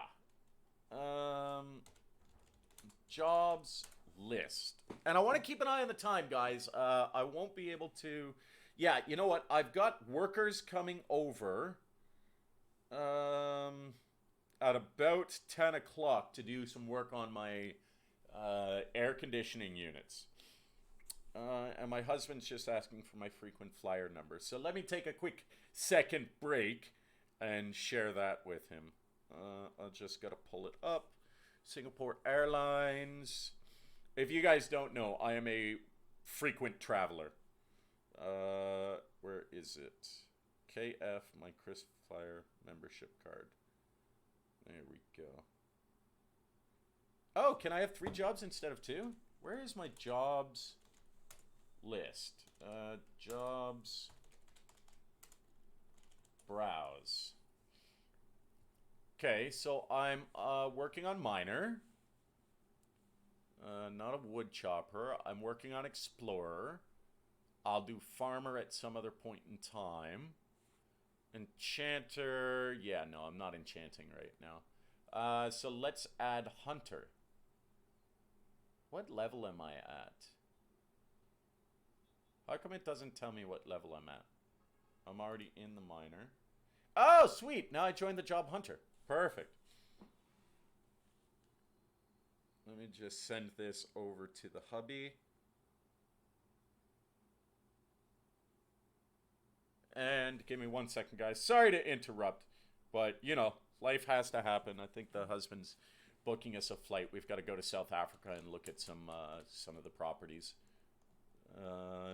jobs list. And I want to keep an eye on the time, guys. I won't be able to... Yeah, you know what? I've got workers coming over at about 10 o'clock to do some work on my air conditioning units. And my husband's just asking for my frequent flyer number. So let me take a quick second break and share that with him. I'll just got to pull it up. Singapore Airlines. If you guys don't know, I am a frequent traveler. Where is it? KF, my Chris Flyer membership card. There we go. Oh, can I have 3 jobs instead of 2? Where is my jobs list? Jobs. Browse. Okay, so I'm working on miner. Not a wood chopper. I'm working on explorer. I'll do farmer at some other point in time. Enchanter. Yeah, no, I'm not enchanting right now. So let's add hunter. What level am I at? How come it doesn't tell me what level I'm at? I'm already in the miner. Oh, sweet. Now I joined the job hunter. Perfect. Let me just send this over to the hubby. And give me 1 second, guys. Sorry to interrupt, but, you know, life has to happen. I think the husband's booking us a flight. We've got to go to South Africa and look at some of the properties.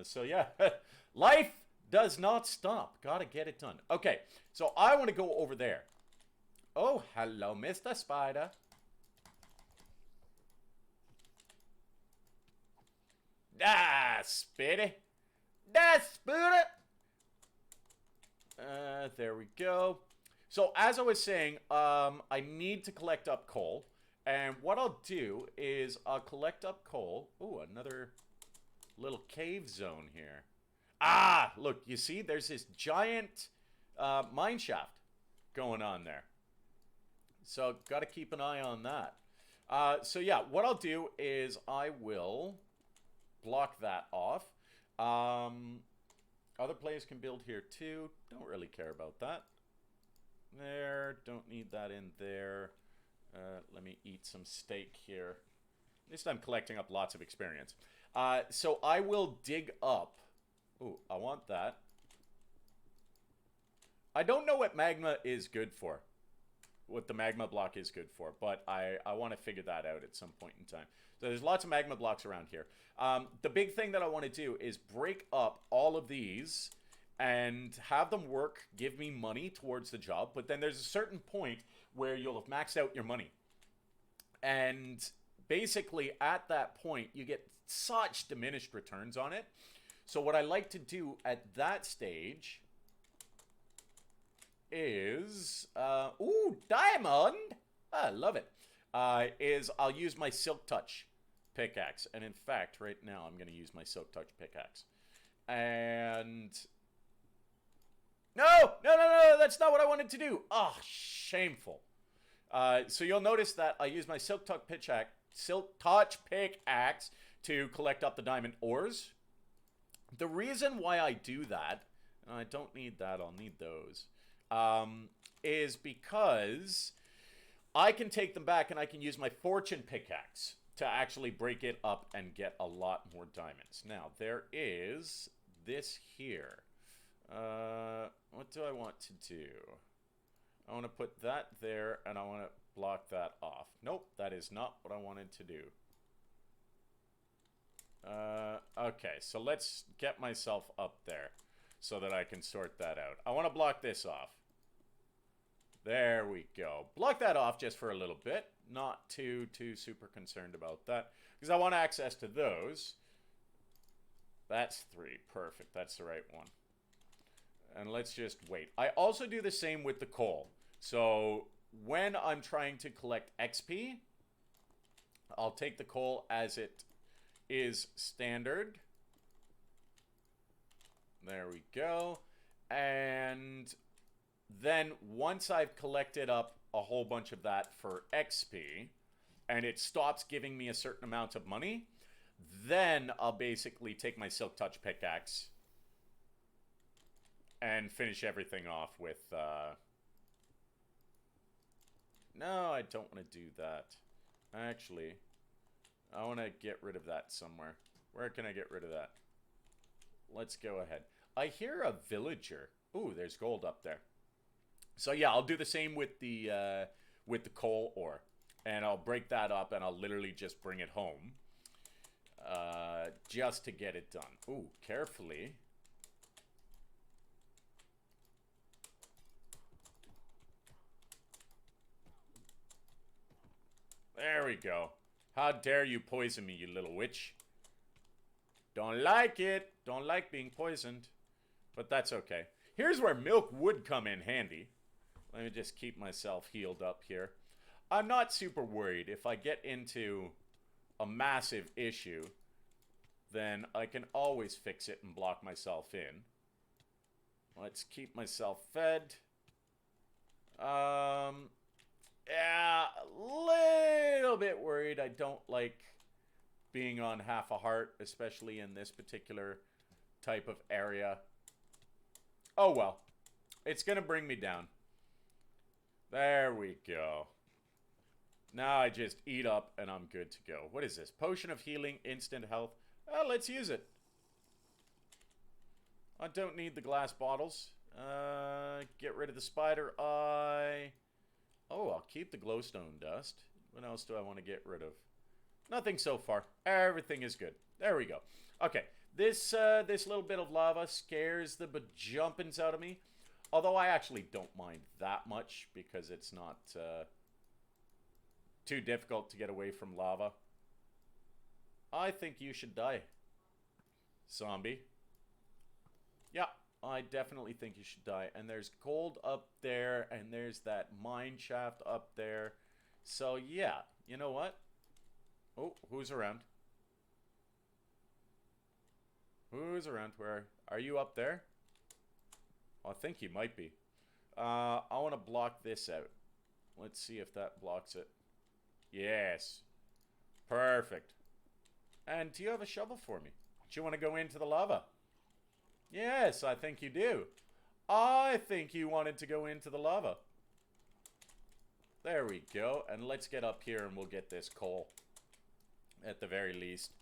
So, yeah, life does not stop. Gotta get it done. Okay, so I want to go over there. Oh, hello, Mr. Spider. Ah, Spitty. That's Spitty. There we go. So, as I was saying, I need to collect up coal. And what I'll do is I'll collect up coal. Ooh, another little cave zone here. Ah, look, you see? There's this giant mine shaft going on there. So, got to keep an eye on that. So, yeah, what I'll do is I will block that off. Other players can build here too. Don't really care about that. There, don't need that in there. Let me eat some steak here. At least I'm collecting up lots of experience. So I will dig up. Ooh, I want that. I don't know what magma is good for. What the magma block is good for. But I want to figure that out at some point in time. So there's lots of magma blocks around here. The big thing that I want to do is break up all of these and have them work, give me money towards the job. But then there's a certain point where you'll have maxed out your money. And basically at that point, you get such diminished returns on it. So what I like to do at that stage is, ooh, diamond! I love it. Is I'll use my Silk Touch pickaxe. And in fact, right now, I'm going to use my Silk Touch pickaxe. And... No, that's not what I wanted to do. Ah, oh, shameful. So you'll notice that I use my Silk Touch pickaxe to collect up the diamond ores. The reason why I do that, and I don't need that, I'll need those, is because I can take them back and I can use my fortune pickaxe to actually break it up and get a lot more diamonds. Now, there is this here. What do I want to do? I want to put that there, and I want to block that off. Nope, that is not what I wanted to do. Okay, so let's get myself up there so that I can sort that out. I want to block this off. There we go. Block that off just for a little bit. Not too super concerned about that, because I want access to those. That's 3. Perfect. That's the right one. And let's just wait. I also do the same with the coal. So when I'm trying to collect XP, I'll take the coal as it is standard. There we go. And then once I've collected up a whole bunch of that for XP, and it stops giving me a certain amount of money, then I'll basically take my Silk Touch pickaxe and finish everything off with, no, I don't want to do that. Actually, I want to get rid of that somewhere. Where can I get rid of that? Let's go ahead. I hear a villager. Ooh, there's gold up there. So yeah, I'll do the same with the coal ore. And I'll break that up and I'll literally just bring it home. Just to get it done. Ooh, carefully. There we go. How dare you poison me, you little witch. Don't like it. Don't like being poisoned. But that's okay. Here's where milk would come in handy. Let me just keep myself healed up here. I'm not super worried. If I get into a massive issue, then I can always fix it and block myself in. Let's keep myself fed. Yeah, a little bit worried. I don't like being on half a heart, especially in this particular type of area. Oh well. It's going to bring me down. There we go. Now I just eat up and I'm good to go. What is this? Potion of healing, instant health. Let's use it. I don't need the glass bottles. Get rid of the spider eye. Oh, I'll keep the glowstone dust. What else do I want to get rid of? Nothing so far. Everything is good. There we go. Okay, this little bit of lava scares the bejumpins out of me. Although I actually don't mind that much because it's not too difficult to get away from lava. I think you should die, zombie. Yeah, I definitely think you should die. And there's gold up there, and there's that mine shaft up there. So, yeah, you know what? Oh, who's around? Who's around? Where are you up there? I think you might be. I want to block this out. Let's see if that blocks it. Yes. Perfect. And do you have a shovel for me? Do you want to go into the lava? Yes, I think you do. I think you wanted to go into the lava. There we go. And let's get up here and we'll get this coal. At the very least.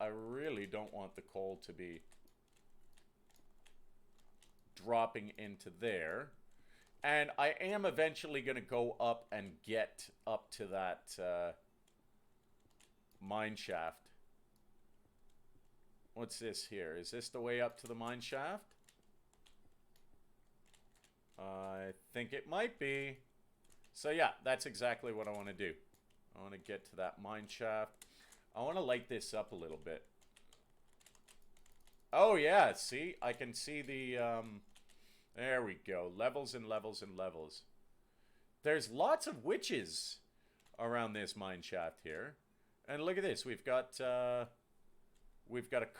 I really don't want the coal to be dropping into there. And I am eventually going to go up and get up to that mine shaft. What's this here? Is this the way up to the mine shaft? I think it might be. So yeah, that's exactly what I want to do. I want to get to that mine shaft. I want to light this up a little bit. Oh yeah, see? I can see the, there we go. Levels and levels and levels. There's lots of witches around this mine shaft here. And look at this. We've got a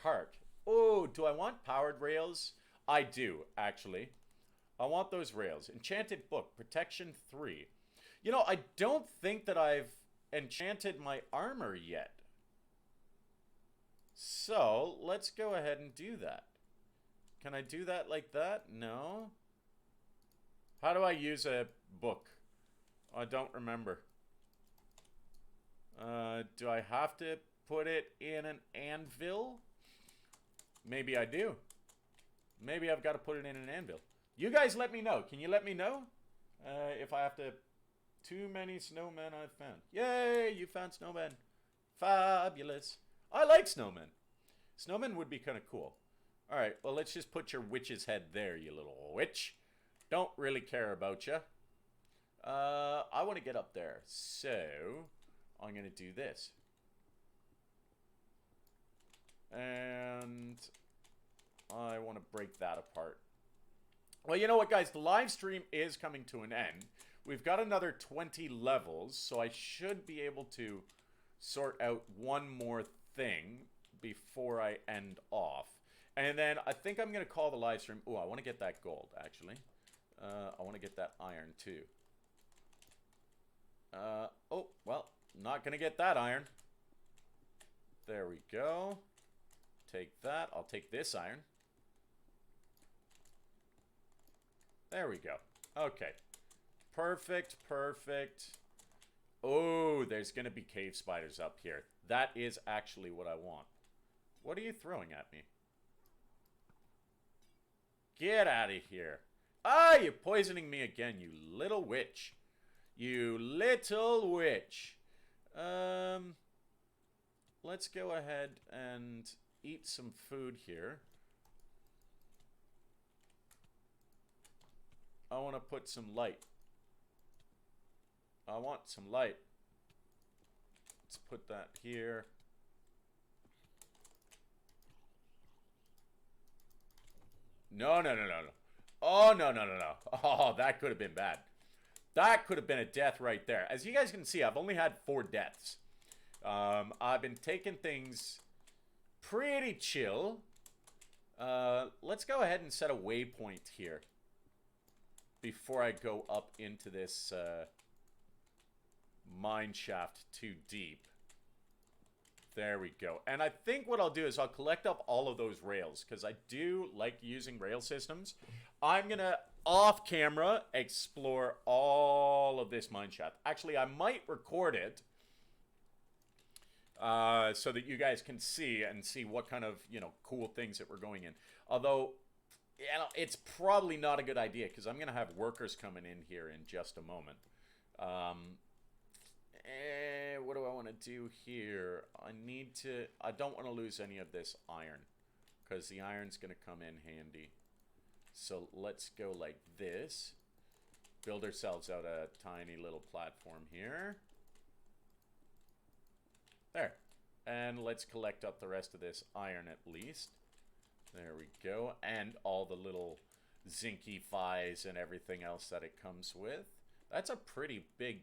cart. Oh, do I want powered rails? I do, actually. I want those rails. Enchanted book, protection 3. You know, I don't think that I've enchanted my armor yet. So, let's go ahead and do that. Can I do that like that? No. How do I use a book? I don't remember. Do I have to put it in an anvil? Maybe I do. Maybe I've got to put it in an anvil. You guys let me know. Can you let me know? If I have to... Too many snowmen I've found. Yay, you found snowmen. Fabulous. I like snowmen. Snowmen would be kind of cool. Alright, well, let's just put your witch's head there, you little witch. Don't really care about you. I want to get up there. So, I'm going to do this. And I want to break that apart. Well, you know what, guys? The live stream is coming to an end. We've got another 20 levels, so I should be able to sort out one more thing before I end off. And then I think I'm going to call the live stream. Oh, I want to get that gold, actually. I want to get that iron, too. Oh, well, not going to get that iron. There we go. Take that. I'll take this iron. There we go. Okay. Perfect, perfect. Oh, there's going to be cave spiders up here. That is actually what I want. What are you throwing at me? Get out of here. Ah, you're poisoning me again, you little witch. You little witch. Let's go ahead and eat some food here. I want to put some light. I want some light. Let's put that here. No, no, no, no, no. Oh, no, no, no, no. Oh, that could have been bad. That could have been a death right there. As you guys can see, I've only had 4 deaths. I've been taking things pretty chill. Let's go ahead and set a waypoint here before I go up into this mine shaft too deep. There we go. And I think what I'll do is I'll collect up all of those rails because I do like using rail systems. I'm going to, off camera, explore all of this mine shaft. Actually, I might record it so that you guys can see what kind of, you know, cool things that we're going in. Although, you know, it's probably not a good idea because I'm going to have workers coming in here in just a moment. What do I want to do here? I don't want to lose any of this iron because the iron's going to come in handy. So let's go like this. Build ourselves out a tiny little platform here. There. And let's collect up the rest of this iron at least. There we go. And all the little zinky fies and everything else that it comes with. That's a pretty big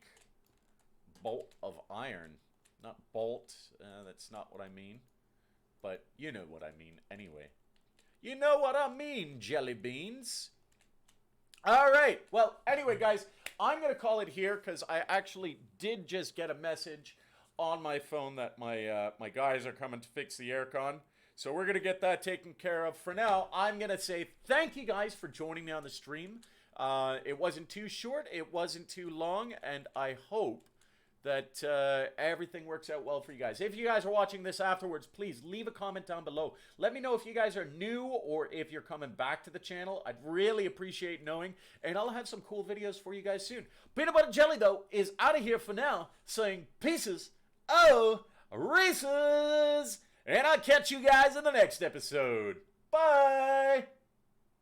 bolt of iron. Not bolt. That's not what I mean. But you know what I mean anyway. You know what I mean, jelly beans. All right. Well, anyway, guys, I'm going to call it here because I actually did just get a message on my phone that my guys are coming to fix the aircon. So we're going to get that taken care of. For now, I'm going to say thank you guys for joining me on the stream. It wasn't too short. It wasn't too long. And I hope that everything works out well for you guys. If you guys are watching this afterwards, please leave a comment down below. Let me know if you guys are new or if you're coming back to the channel. I'd really appreciate knowing. And I'll have some cool videos for you guys soon. Peanut Butter Jelly, though, is out of here for now, saying pieces. Oh, races! And I'll catch you guys in the next episode. Bye!